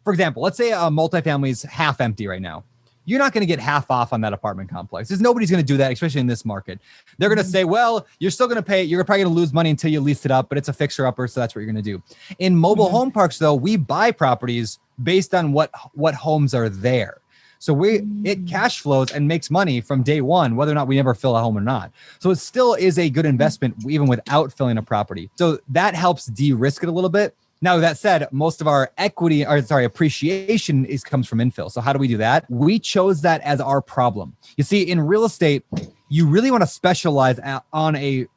for example, let's say a multifamily is half empty right now. You're not going to get half off on that apartment complex. Nobody's going to do that, especially in this market. They're going to say, well, you're still going to pay. You're probably going to lose money until you lease it up, but it's a fixer upper. So that's what you're going to do. In mobile home parks, though, we buy properties based on what homes are there. So it cash flows and makes money from day one, whether or not we ever fill a home or not. So it still is a good investment, even without filling a property. So that helps de-risk it a little bit. Now, that said, most of our appreciation comes from infill. So how do we do that? We chose that as our problem. You see, in real estate, you really want to specialize on a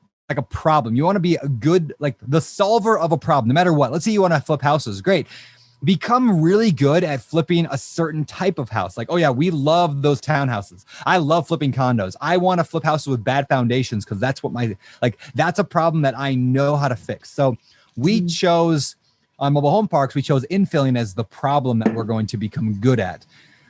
problem. You want to be a good, like the solver of a problem, no matter what. Let's say you want to flip houses. Great. Become really good at flipping a certain type of house. Like, oh yeah, we love those townhouses. I love flipping condos. I want to flip houses with bad foundations because that's what that's a problem that I know how to fix. So we chose... On mobile home parks, we chose infilling as the problem that we're going to become good at.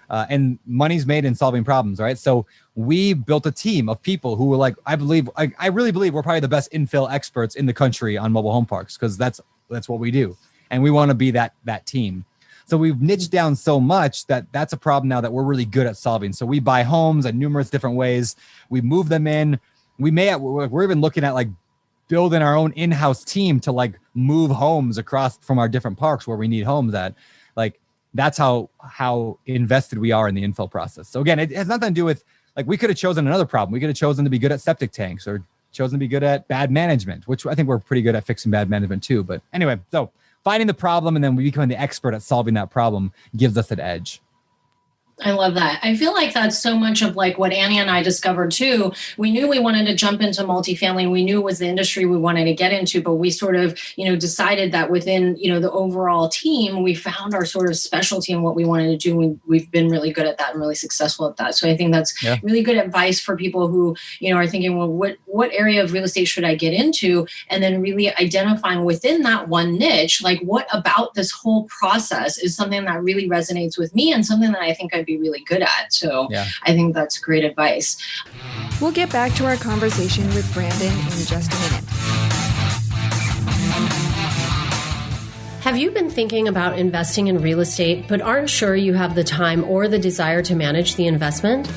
And money's made in solving problems, right? So we built a team of people who were like, I really believe we're probably the best infill experts in the country on mobile home parks because that's what we do. And we want to be that team. So we've niched down so much that's a problem now that we're really good at solving. So we buy homes in numerous different ways. We move them in. We're even looking at like building our own in-house team to like move homes across from our different parks where we need homes at. Like that's how invested we are in the infill process. So again, it has nothing to do with like we could have chosen another problem. We could have chosen to be good at septic tanks or chosen to be good at bad management, which I think we're pretty good at fixing bad management too. But anyway, so finding the problem and then we becoming the expert at solving that problem gives us an edge. I love that. I feel like that's so much of like what Annie and I discovered too. We knew we wanted to jump into multifamily. We knew it was the industry we wanted to get into, but we sort of, decided that within, the overall team, we found our sort of specialty in what we wanted to do. We've been really good at that and really successful at that. So I think that's really good advice for people who, are thinking, well, what area of real estate should I get into? And then really identifying within that one niche, like what about this whole process is something that really resonates with me and something that I think I'd be really good at. So I think that's great advice. We'll get back to our conversation with Brandon in just a minute. Have you been thinking about investing in real estate, but aren't sure you have the time or the desire to manage the investment?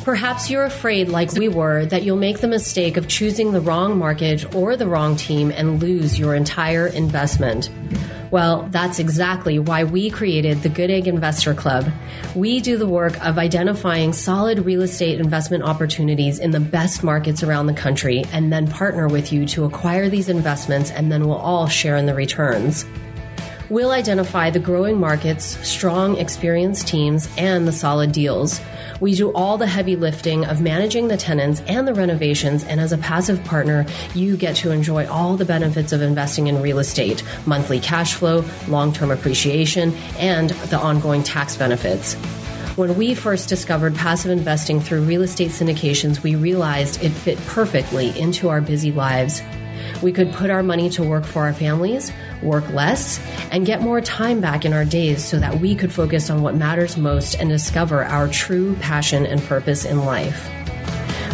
Perhaps you're afraid, like we were, that you'll make the mistake of choosing the wrong market or the wrong team and lose your entire investment. Well, that's exactly why we created the Goodegg Investor Club. We do the work of identifying solid real estate investment opportunities in the best markets around the country and then partner with you to acquire these investments, and then we'll all share in the returns. We'll identify the growing markets, strong, experienced teams, and the solid deals. We do all the heavy lifting of managing the tenants and the renovations, and as a passive partner, you get to enjoy all the benefits of investing in real estate, monthly cash flow, long-term appreciation, and the ongoing tax benefits. When we first discovered passive investing through real estate syndications, we realized it fit perfectly into our busy lives. We could put our money to work for our families, work less, and get more time back in our days so that we could focus on what matters most and discover our true passion and purpose in life.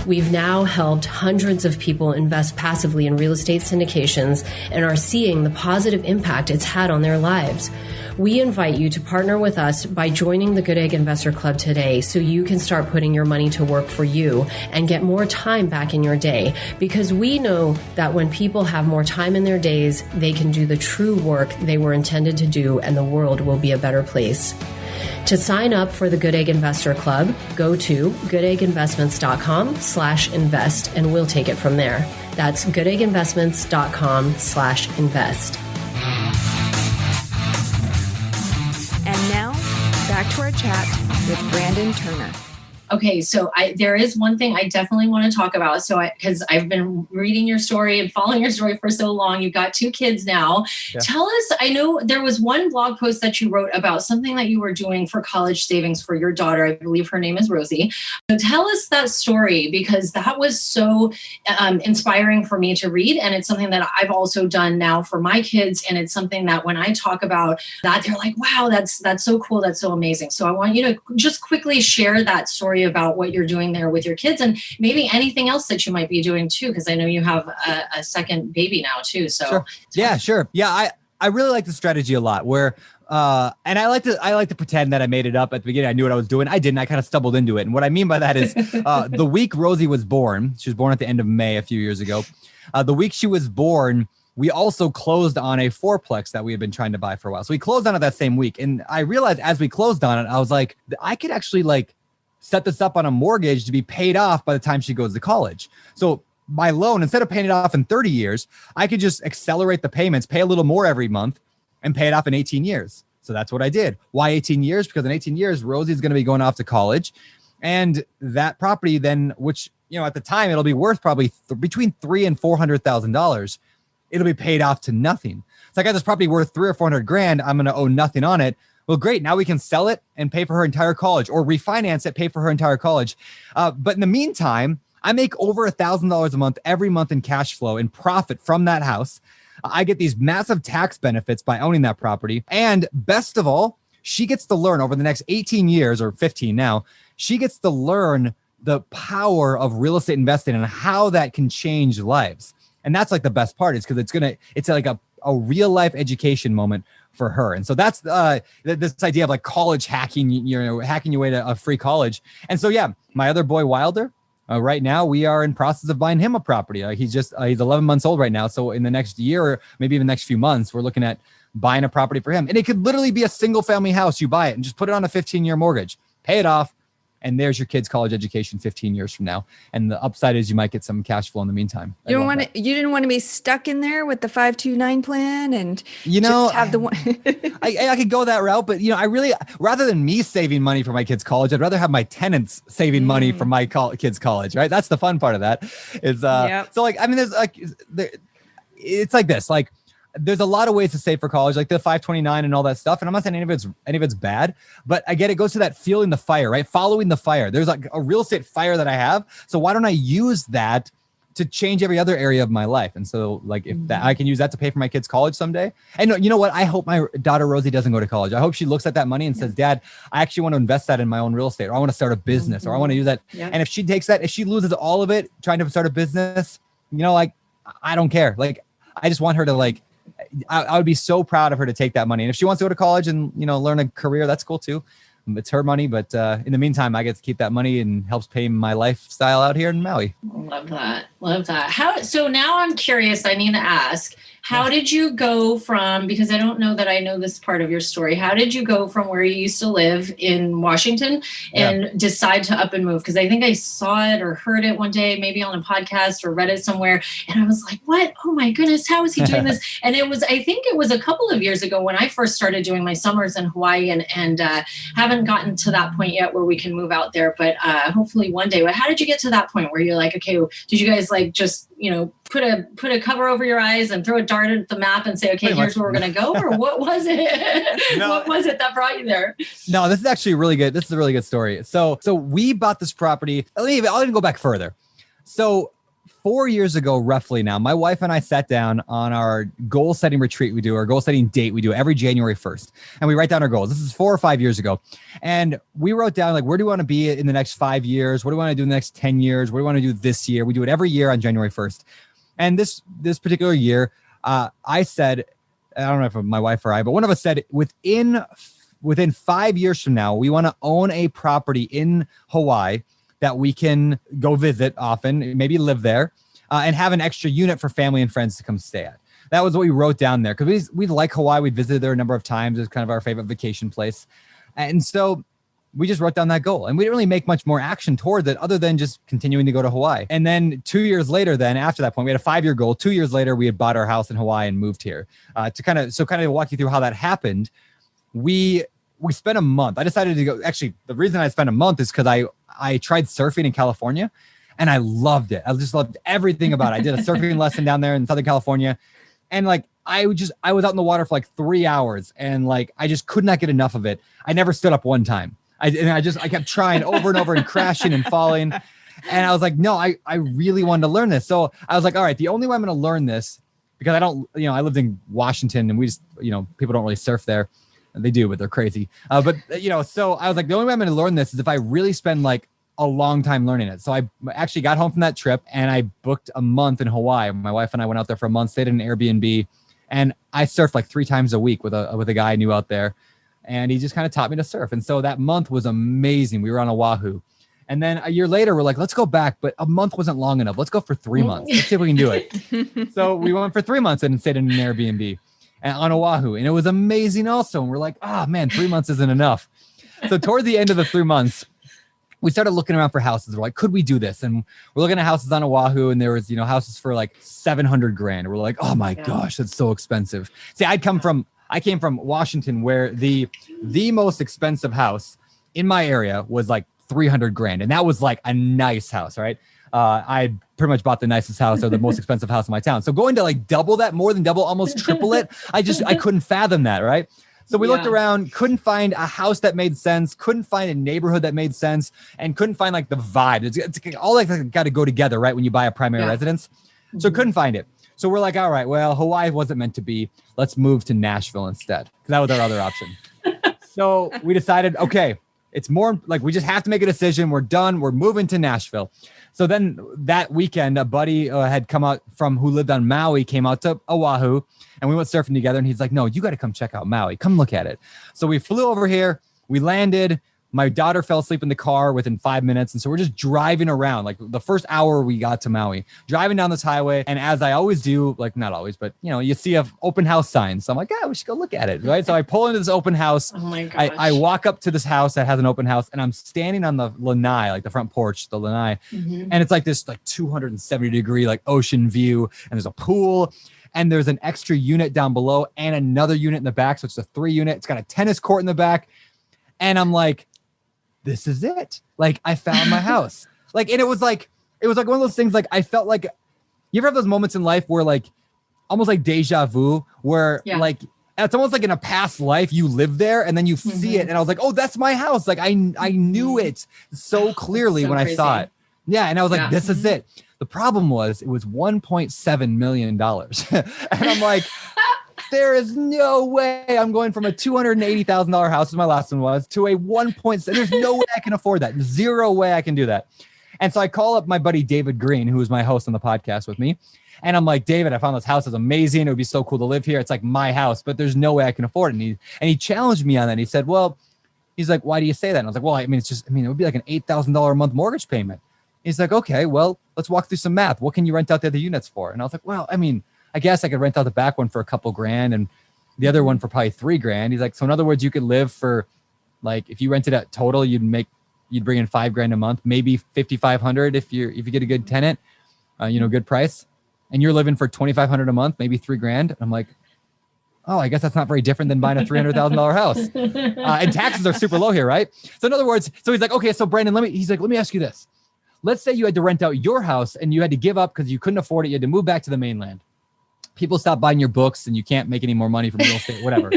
We've now helped hundreds of people invest passively in real estate syndications and are seeing the positive impact it's had on their lives. We invite you to partner with us by joining the Goodegg Investor Club today so you can start putting your money to work for you and get more time back in your day, because we know that when people have more time in their days, they can do the true work they were intended to do, and the world will be a better place. To sign up for the Goodegg Investor Club, go to goodegginvestments.com/invest and we'll take it from there. That's goodegginvestments.com/invest. And now, back to our chat with Brandon Turner. Okay, so there is one thing I definitely want to talk about. So because I've been reading your story and following your story for so long, you've got 2 kids now. Yeah. Tell us, I know there was one blog post that you wrote about something that you were doing for college savings for your daughter. I believe her name is Rosie. So tell us that story, because that was so inspiring for me to read. And it's something that I've also done now for my kids. And it's something that when I talk about that, they're like, wow, that's so cool. That's so amazing. So I want you to just quickly share that story story about what you're doing there with your kids, and maybe anything else that you might be doing too, because I know you have a second baby now too. So sure. Yeah, sure. Yeah, I really like the strategy a lot where and I like to pretend that I made it up at the beginning. I knew what I was doing. I didn't. I kind of stumbled into it. And what I mean by that is the week Rosie was born, she was born at the end of May a few years ago. The week she was born, we also closed on a fourplex that we had been trying to buy for a while. So we closed on it that same week. And I realized as we closed on it, I was like, I could actually like set this up on a mortgage to be paid off by the time she goes to college. So my loan, instead of paying it off in 30 years, I could just accelerate the payments, pay a little more every month, and pay it off in 18 years. So that's what I did. Why 18 years? Because in 18 years, Rosie's going to be going off to college. And that property then, which, you know, at the time, it'll be worth probably between $300,000 and $400,000. It'll be paid off to nothing. So I got this property worth $300,000 or $400,000. I'm going to owe nothing on it. Well, great. Now we can sell it and pay for her entire college, or refinance it, pay for her entire college. But in the meantime, I make over $1,000 a month every month in cash flow and profit from that house. I get these massive tax benefits by owning that property. And best of all, she gets to learn over the next 18 years or 15 now, she gets to learn the power of real estate investing and how that can change lives. And that's like the best part, is because it's like a real life education moment for her. And so that's this idea of like college hacking, hacking your way to a free college. And so, yeah, my other boy, Wilder, right now, we are in process of buying him a property. He's 11 months old right now. So in the next year, or maybe even the next few months, we're looking at buying a property for him. And it could literally be a single family house. You buy it and just put it on a 15-year mortgage, pay it off, and there's your kid's college education 15 years from now. And the upside is you might get some cash flow in the meantime. You didn't want to be stuck in there with the 529 plan and just have the one. I could go that route, but I really, rather than me saving money for my kid's college, I'd rather have my tenants saving money for my kids' college, right? That's the fun part of that. Is so like, I mean, it's like this, like, there's a lot of ways to save for college, like the 529 and all that stuff. And I'm not saying any of it's bad, but I get it goes to that feeling the fire, right? Following the fire. There's like a real estate fire that I have. So why don't I use that to change every other area of my life? And so like if that, I can use that to pay for my kids' college someday. And you know what? I hope my daughter Rosie doesn't go to college. I hope she looks at that money and says, Dad, I actually want to invest that in my own real estate, or I want to start a business, or I want to use that. Yeah. And if she takes that, if she loses all of it trying to start a business, like, I don't care. Like, I just want her to like, I would be so proud of her to take that money. And if she wants to go to college and, learn a career, that's cool too. It's her money. But in the meantime, I get to keep that money and helps pay my lifestyle out here in Maui. Love that. Love that. So now I'm curious, I need to ask, how did you go from, because I don't know that I know this part of your story, how did you go from where you used to live in Washington and decide to up and move? Because I think I saw it or heard it one day, maybe on a podcast or read it somewhere. And I was like, what? Oh my goodness, how is he doing this? And I think it was a couple of years ago when I first started doing my summers in Hawaii, and haven't gotten to that point yet where we can move out there, but hopefully one day. But how did you get to that point where you're like, okay, did you guys like just, put a cover over your eyes and throw a dart at the map and say, okay, pretty here's much. Where we're going to go? Or what was it? No. What was it that brought you there? No, this is actually really good. This is a really good story. So we bought this property. I'll even go back further. So 4 years ago, roughly now, my wife and I sat down on our goal setting retreat. We do our goal setting date. We do every January 1st, and we write down our goals. This is 4 or 5 years ago. And we wrote down, like, where do we want to be in the next 5 years? What do we want to do in the next 10 years? What do we want to do this year? We do it every year on January 1st. And this particular year, I said, I don't know if my wife or I, but one of us said within 5 years from now, we want to own a property in Hawaii that we can go visit often, maybe live there, and have an extra unit for family and friends to come stay at. That was what we wrote down there, because we like Hawaii. We visited there a number of times. It's kind of our favorite vacation place. And so we just wrote down that goal, and we didn't really make much more action towards it other than just continuing to go to Hawaii. And then 2 years later, after that point, we had a 5-year goal. 2 years later, we had bought our house in Hawaii and moved here. To kind of walk you through how that happened, we spent a month. I decided to go. Actually, the reason I spent a month is because I tried surfing in California, and I loved it. I just loved everything about it. I did a surfing lesson down there in Southern California, and like I was out in the water for like 3 hours, and like I just could not get enough of it. I never stood up one time. I kept trying over and over and crashing and falling. And I was like, no, I really wanted to learn this. So I was like, all right, the only way I'm going to learn this, because I lived in Washington, and we just, people don't really surf there. They do, but they're crazy. So I was like, the only way I'm going to learn this is if I really spend like a long time learning it. So I actually got home from that trip and I booked a month in Hawaii. My wife and I went out there for a month, stayed in an Airbnb, and I surfed like 3 times a week with a guy I knew out there. And he just kind of taught me to surf. And so that month was amazing. We were on Oahu. And then a year later, we're like, let's go back. But a month wasn't long enough. Let's go for 3 months. Let's see if we can do it. So we went for 3 months and stayed in an Airbnb on Oahu. And it was amazing also. And we're like, oh man, 3 months isn't enough. So toward the end of the 3 months, we started looking around for houses. We're like, could we do this? And we're looking at houses on Oahu, and there was, houses for like $700,000. We're like, oh my gosh, that's so expensive. See, I came from Washington, where the most expensive house in my area was like $300,000, and that was like a nice house, right? I pretty much bought the nicest house or the most expensive house in my town. So going to like double that, more than double, almost triple it, I couldn't fathom that, right? So we looked around, couldn't find a house that made sense, couldn't find a neighborhood that made sense, and couldn't find like the vibe. It's all like got to go together, right? When you buy a primary residence. So couldn't find it. So we're like, all right, well, Hawaii wasn't meant to be. Let's move to Nashville instead, because that was our other option. So we decided, okay, it's more like we just have to make a decision. We're done. We're moving to Nashville. So then that weekend, a buddy had come out who lived on Maui, came out to Oahu, and we went surfing together. And he's like, no, you got to come check out Maui. Come look at it. So we flew over here. We landed. My daughter fell asleep in the car within 5 minutes. And so we're just driving around. Like the first hour we got to Maui, driving down this highway. And as I always do, like not always, but you see a open house sign. So I'm like, we should go look at it. Right. So I pull into this open house. Oh my gosh. I walk up to this house that has an open house, and I'm standing on the lanai, like the front porch, the lanai. Mm-hmm. And it's like this like 270-degree like ocean view. And there's a pool. And there's an extra unit down below and another unit in the back. So it's a 3-unit. It's got a tennis court in the back. And I'm like, this is it. Like I found my house. Like, and it was like one of those things. Like I felt like, you ever have those moments in life where like, almost like deja vu, where like, it's almost like in a past life you live there and then you see it. And I was like, oh, that's my house. Like I knew it so clearly when I saw it. Yeah. And I was like, this is it. The problem was it was $1.7 million. And I'm like, there is no way I'm going from a $280,000 house, as my last one was, to a 1.7. There's no way I can afford that. Zero way I can do that. And so I call up my buddy David Green, who is my host on the podcast with me. And I'm like, David, I found this house is amazing. It would be so cool to live here. It's like my house, but there's no way I can afford it. And he challenged me on that. He said, well, he's like, why do you say that? And I was like, well, it would be like an $8,000 a month mortgage payment. He's like, okay, well, let's walk through some math. What can you rent out the other units for? And I was like, well, I guess I could rent out the back one for a couple grand and the other one for probably $3,000. He's like, so in other words, you could live for like, if you rented at total, you'd bring in $5,000 a month, maybe $5,500 if you get a good tenant, good price, and you're living for $2,500 a month, maybe $3,000. I'm like, oh, I guess that's not very different than buying a $300,000 house. And taxes are super low here, right? So in other words, so he's like, okay, so Brandon, let me ask you this. Let's say you had to rent out your house and you had to give up because you couldn't afford it. You had to move back to the mainland. People stop buying your books and you can't make any more money from real estate, whatever.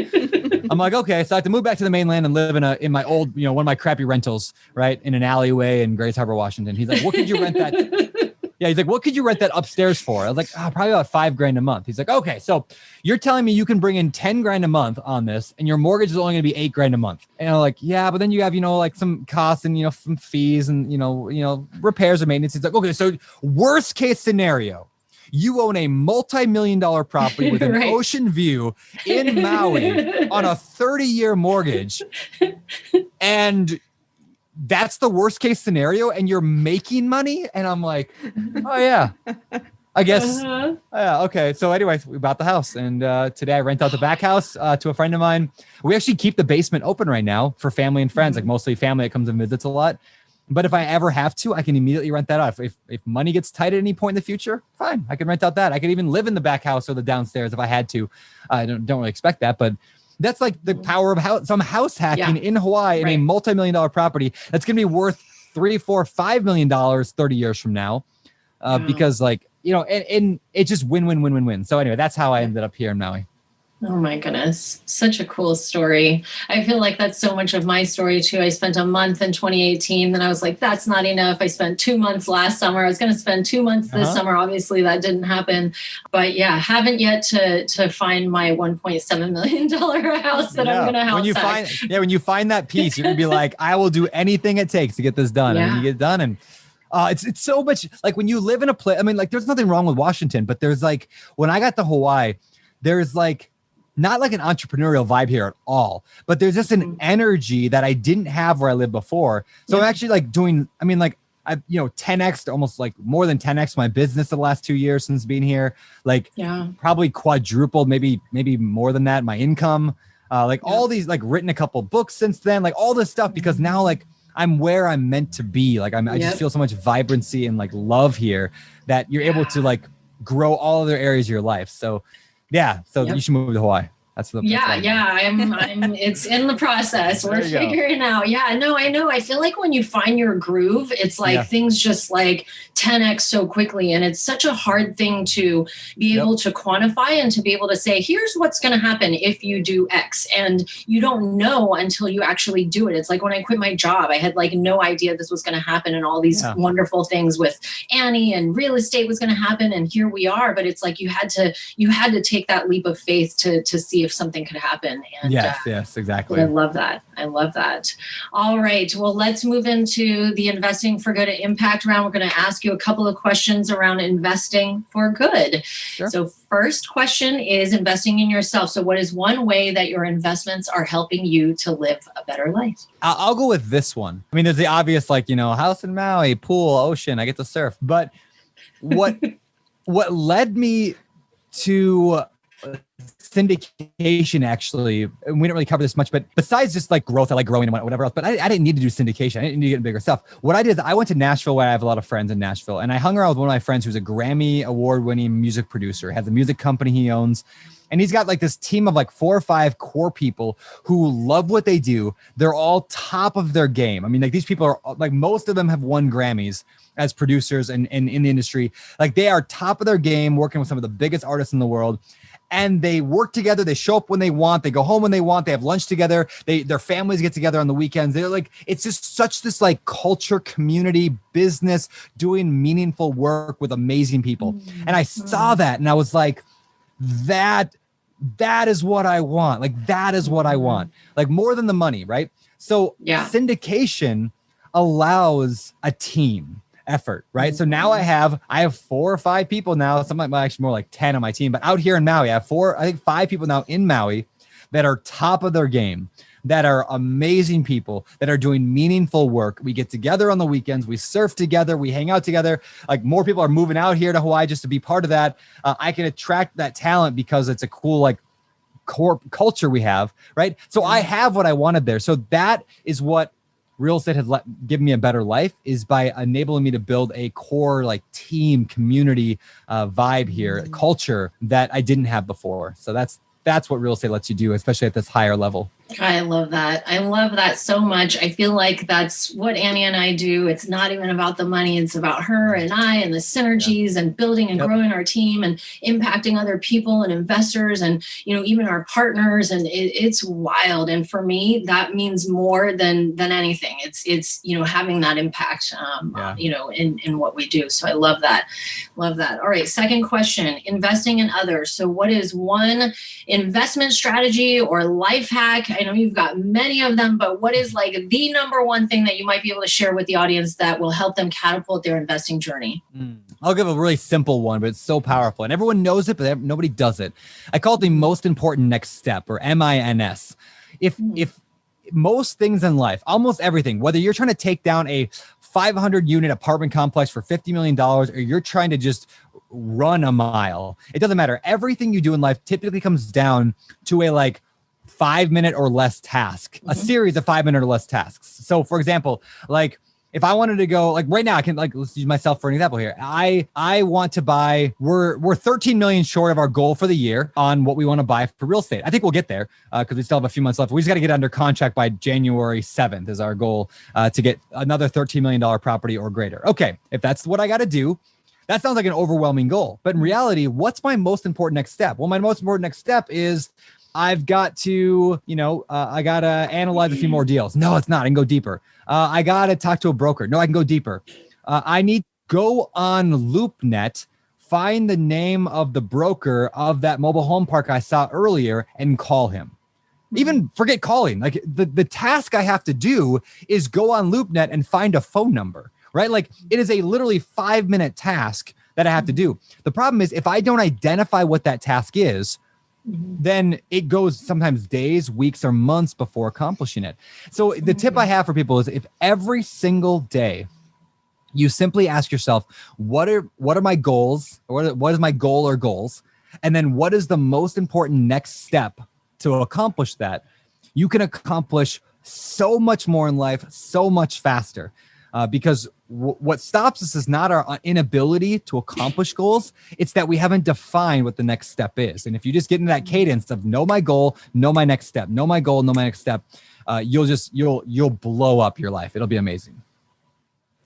I'm like, okay, so I have to move back to the mainland and live in my old, one of my crappy rentals, right? In an alleyway in Grays Harbor, Washington. He's like, what could you rent that? Yeah. He's like, what could you rent that upstairs for? I was like, probably about $5,000 a month. He's like, okay, so you're telling me you can bring in $10,000 a month on this and your mortgage is only going to be $8,000 a month. And I'm like, yeah, but then you have, like some costs and, some fees and, repairs or maintenance. He's like, okay, so worst case scenario, you own a multi-million-dollar property with an ocean view in Maui on a 30-year mortgage. And that's the worst case scenario. And you're making money. And I'm like, oh yeah, I guess. Yeah. Okay. So anyways, we bought the house and today I rent out the back house to a friend of mine. We actually keep the basement open right now for family and friends, like mostly family that comes and visits a lot. But if I ever have to, I can immediately rent that out. If money gets tight at any point in the future, fine, I can rent out that. I could even live in the back house or the downstairs if I had to. I don't really expect that, but that's like the power of some house hacking in Hawaii in a multi-million-dollar property that's going to be worth $3, $4, $5 million 30 years from now, because and it's just win. So anyway, that's how I ended up here in Maui. Oh my goodness. Such a cool story. I feel like that's so much of my story too. I spent a month in 2018. Then I was like, that's not enough. I spent 2 months last summer. I was going to spend 2 months this summer. Obviously that didn't happen, but yeah, haven't yet to find my $1.7 million house that I'm going to house. When you find that piece, you're going to be like, I will do anything it takes to get this done. And then you get it done. And it's so much like when you live in a place, I mean, like there's nothing wrong with Washington, but there's like, when I got to Hawaii, there's like, not like an entrepreneurial vibe here at all, but there's just an energy that I didn't have where I lived before. So I'm actually like doing, I mean, like I, 10x, almost like more than 10x my business the last 2 years since being here, like probably quadrupled, maybe more than that, my income, all these, like written a couple books since then, like all this stuff, because now like I'm where I'm meant to be. Like I just feel so much vibrancy and like love here that you're able to like grow all other areas of your life. So you should move to Hawaii. That's the I'm it's in the process. We're figuring out. Yeah, no, I know. I feel like when you find your groove, it's like things just like 10x so quickly. And it's such a hard thing to be able to quantify and to be able to say, here's what's going to happen if you do X. And you don't know until you actually do it. It's like when I quit my job, I had like no idea this was going to happen and all these wonderful things with Annie and real estate was going to happen. And here we are. But it's like you had to take that leap of faith to see if something could happen. And yes, exactly. I love that. All right. Well, let's move into the Investing for Good Impact round. We're going to ask you a couple of questions around investing for good. Sure. So first question is investing in yourself. So what is one way that your investments are helping you to live a better life? I'll go with this one. I mean, there's the obvious, like, house in Maui, pool, ocean, I get to surf. But what led me to syndication, actually, and we don't really cover this much, but besides just like growth, I like growing and whatever else, but I didn't need to do syndication. I didn't need to get bigger stuff. What I did is I went to Nashville, where I have a lot of friends in Nashville, and I hung around with one of my friends who's a Grammy award-winning music producer, has a music company he owns. And he's got like this team of like 4 or 5 core people who love what they do. They're all top of their game. I mean, like these people are like, most of them have won Grammys as producers and in the industry. Like they are top of their game, working with some of the biggest artists in the world. And they work together. They show up when they want. They go home when they want. They have lunch together. Their families get together on the weekends. They're like, it's just such this like culture, community, business, doing meaningful work with amazing people. And I saw that and I was like, that is what I want. Like, that is what I want. Like more than the money, right? So syndication allows a team effort, right? So now I have 4 or 5 people now. Some might actually more like 10 on my team, but out here in Maui, I have 5 people now in Maui that are top of their game, that are amazing people, that are doing meaningful work. We get together on the weekends, we surf together, we hang out together. Like more people are moving out here to Hawaii just to be part of that. I can attract that talent because it's a cool like core culture we have, right? So I have what I wanted there. So that is what real estate has given me a better life, is by enabling me to build a core like team community vibe here, culture that I didn't have before. So that's what real estate lets you do, especially at this higher level. I love that. I love that so much. I feel like that's what Annie and I do. It's not even about the money. It's about her and I and the synergies and building and growing our team and impacting other people and investors and, even our partners. And it's wild. And for me, that means more than anything. It's having that impact, in what we do. So I love that. Love that. All right. Second question, investing in others. So what is one investment strategy or life hack? I know you've got many of them, but what is like the number one thing that you might be able to share with the audience that will help them catapult their investing journey? I'll give a really simple one, but it's so powerful and everyone knows it, but nobody does it. I call it the most important next step, or MINS. If most things in life, almost everything, whether you're trying to take down a 500 unit apartment complex for $50 million, or you're trying to just run a mile, it doesn't matter. Everything you do in life typically comes down to a like 5-minute or less task, a series of 5-minute or less tasks. So for example, like if I wanted to go, like right now, I can like, let's use myself for an example here. I want to buy, we're 13 million short of our goal for the year on what we want to buy for real estate. I think we'll get there because we still have a few months left. We just got to get under contract by January 7th is our goal to get another $13 million property or greater. Okay. If that's what I got to do, that sounds like an overwhelming goal. But in reality, what's my most important next step? Well, my most important next step is I've got to, I got to analyze a few more deals. No, it's not. I can go deeper. I got to talk to a broker. No, I can go deeper. I need to go on LoopNet, find the name of the broker of that mobile home park I saw earlier and call him. Even forget calling. Like the task I have to do is go on LoopNet and find a phone number, right? Like it is a literally 5-minute task that I have to do. The problem is if I don't identify what that task is, then it goes sometimes days, weeks, or months before accomplishing it. So the tip I have for people is if every single day you simply ask yourself, what are my goals? What is my goal or goals? And then what is the most important next step to accomplish that? You can accomplish so much more in life, so much faster. Because what stops us is not our inability to accomplish goals. It's that we haven't defined what the next step is. And if you just get into that cadence of know my goal, know my next step, know my goal, know my next step, you'll blow up your life. It'll be amazing.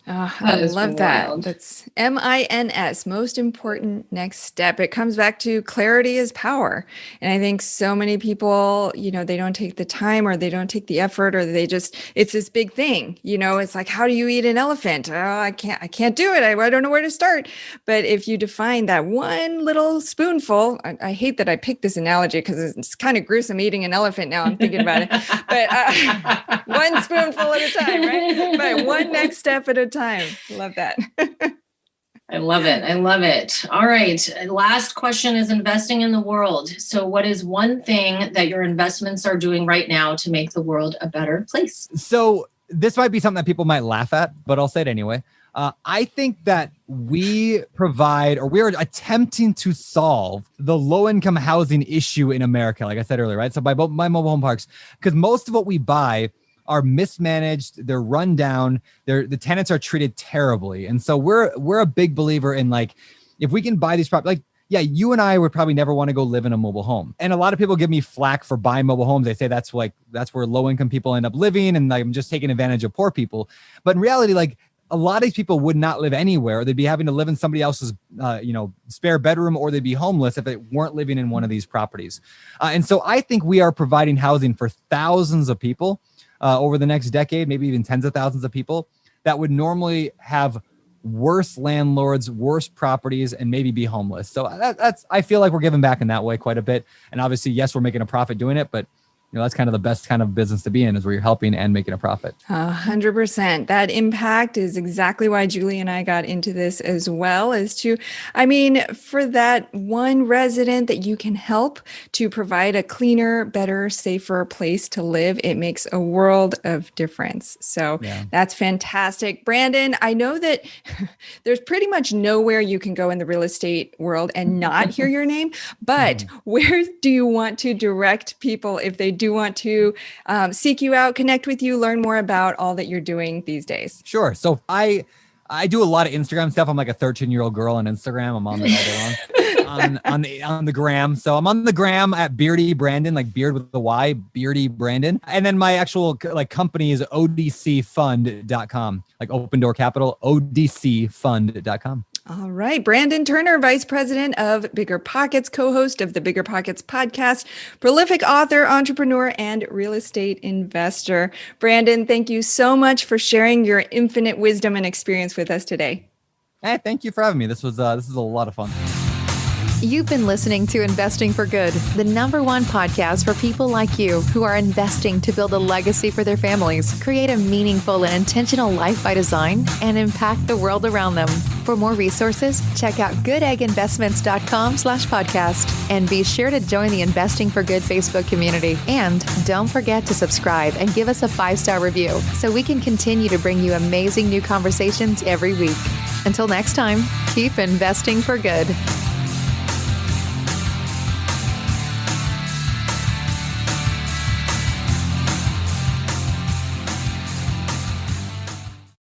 I love that. That's MINS, most important next step. It comes back to clarity is power. And I think so many people, they don't take the time or they don't take the effort or it's this big thing, it's like, how do you eat an elephant? Oh, I can't do it. I don't know where to start. But if you define that one little spoonful, I hate that I picked this analogy because it's kind of gruesome eating an elephant now I'm thinking about it, but one spoonful at a time, right? But one next step at a time. Love that. I love it. All right. Last question is investing in the world. So what is one thing that your investments are doing right now to make the world a better place? So this might be something that people might laugh at, but I'll say it anyway. I think that we are attempting to solve the low-income housing issue in America, like I said earlier, right? So by my mobile home parks, because most of what we buy are mismanaged, they're run down, the tenants are treated terribly. And so we're a big believer in like, if we can buy these properties, like, yeah, you and I would probably never want to go live in a mobile home. And a lot of people give me flack for buying mobile homes. They say that's where low income people end up living. And like, I'm just taking advantage of poor people. But in reality, like a lot of these people would not live anywhere. They'd be having to live in somebody else's, spare bedroom, or they'd be homeless if they weren't living in one of these properties. And so I think we are providing housing for thousands of people over the next decade, maybe even tens of thousands of people that would normally have worse landlords, worse properties, and maybe be homeless. So I feel like we're giving back in that way quite a bit. And obviously, yes, we're making a profit doing it, but that's kind of the best kind of business to be in, is where you're helping and making a profit. 100%. That impact is exactly why Julie and I got into this as well, for that one resident that you can help to provide a cleaner, better, safer place to live, it makes a world of difference. So That's fantastic. Brandon, I know that there's pretty much nowhere you can go in the real estate world and not hear your name, but where do you want to direct people if they do want to seek you out, connect with you, learn more about all that you're doing these days? Sure. So I do a lot of Instagram stuff. I'm like a 13-year-old girl on Instagram. I'm on there all day long on the gram. So I'm on the gram at Beardy Brandon, like beard with the Y, Beardy Brandon. And then my actual company is odcfund.com, like Open Door Capital, odcfund.com. All right. Brandon Turner, Vice President of Bigger Pockets, co-host of the Bigger Pockets podcast, prolific author, entrepreneur, and real estate investor. Brandon, thank you so much for sharing your infinite wisdom and experience with us today. Hey, thank you for having me. This is a lot of fun. You've been listening to Investing for Good, the #1 podcast for people like you who are investing to build a legacy for their families, create a meaningful and intentional life by design, and impact the world around them. For more resources, check out goodegginvestments.com/podcast and be sure to join the Investing for Good Facebook community. And don't forget to subscribe and give us a 5-star review so we can continue to bring you amazing new conversations every week. Until next time, keep investing for good.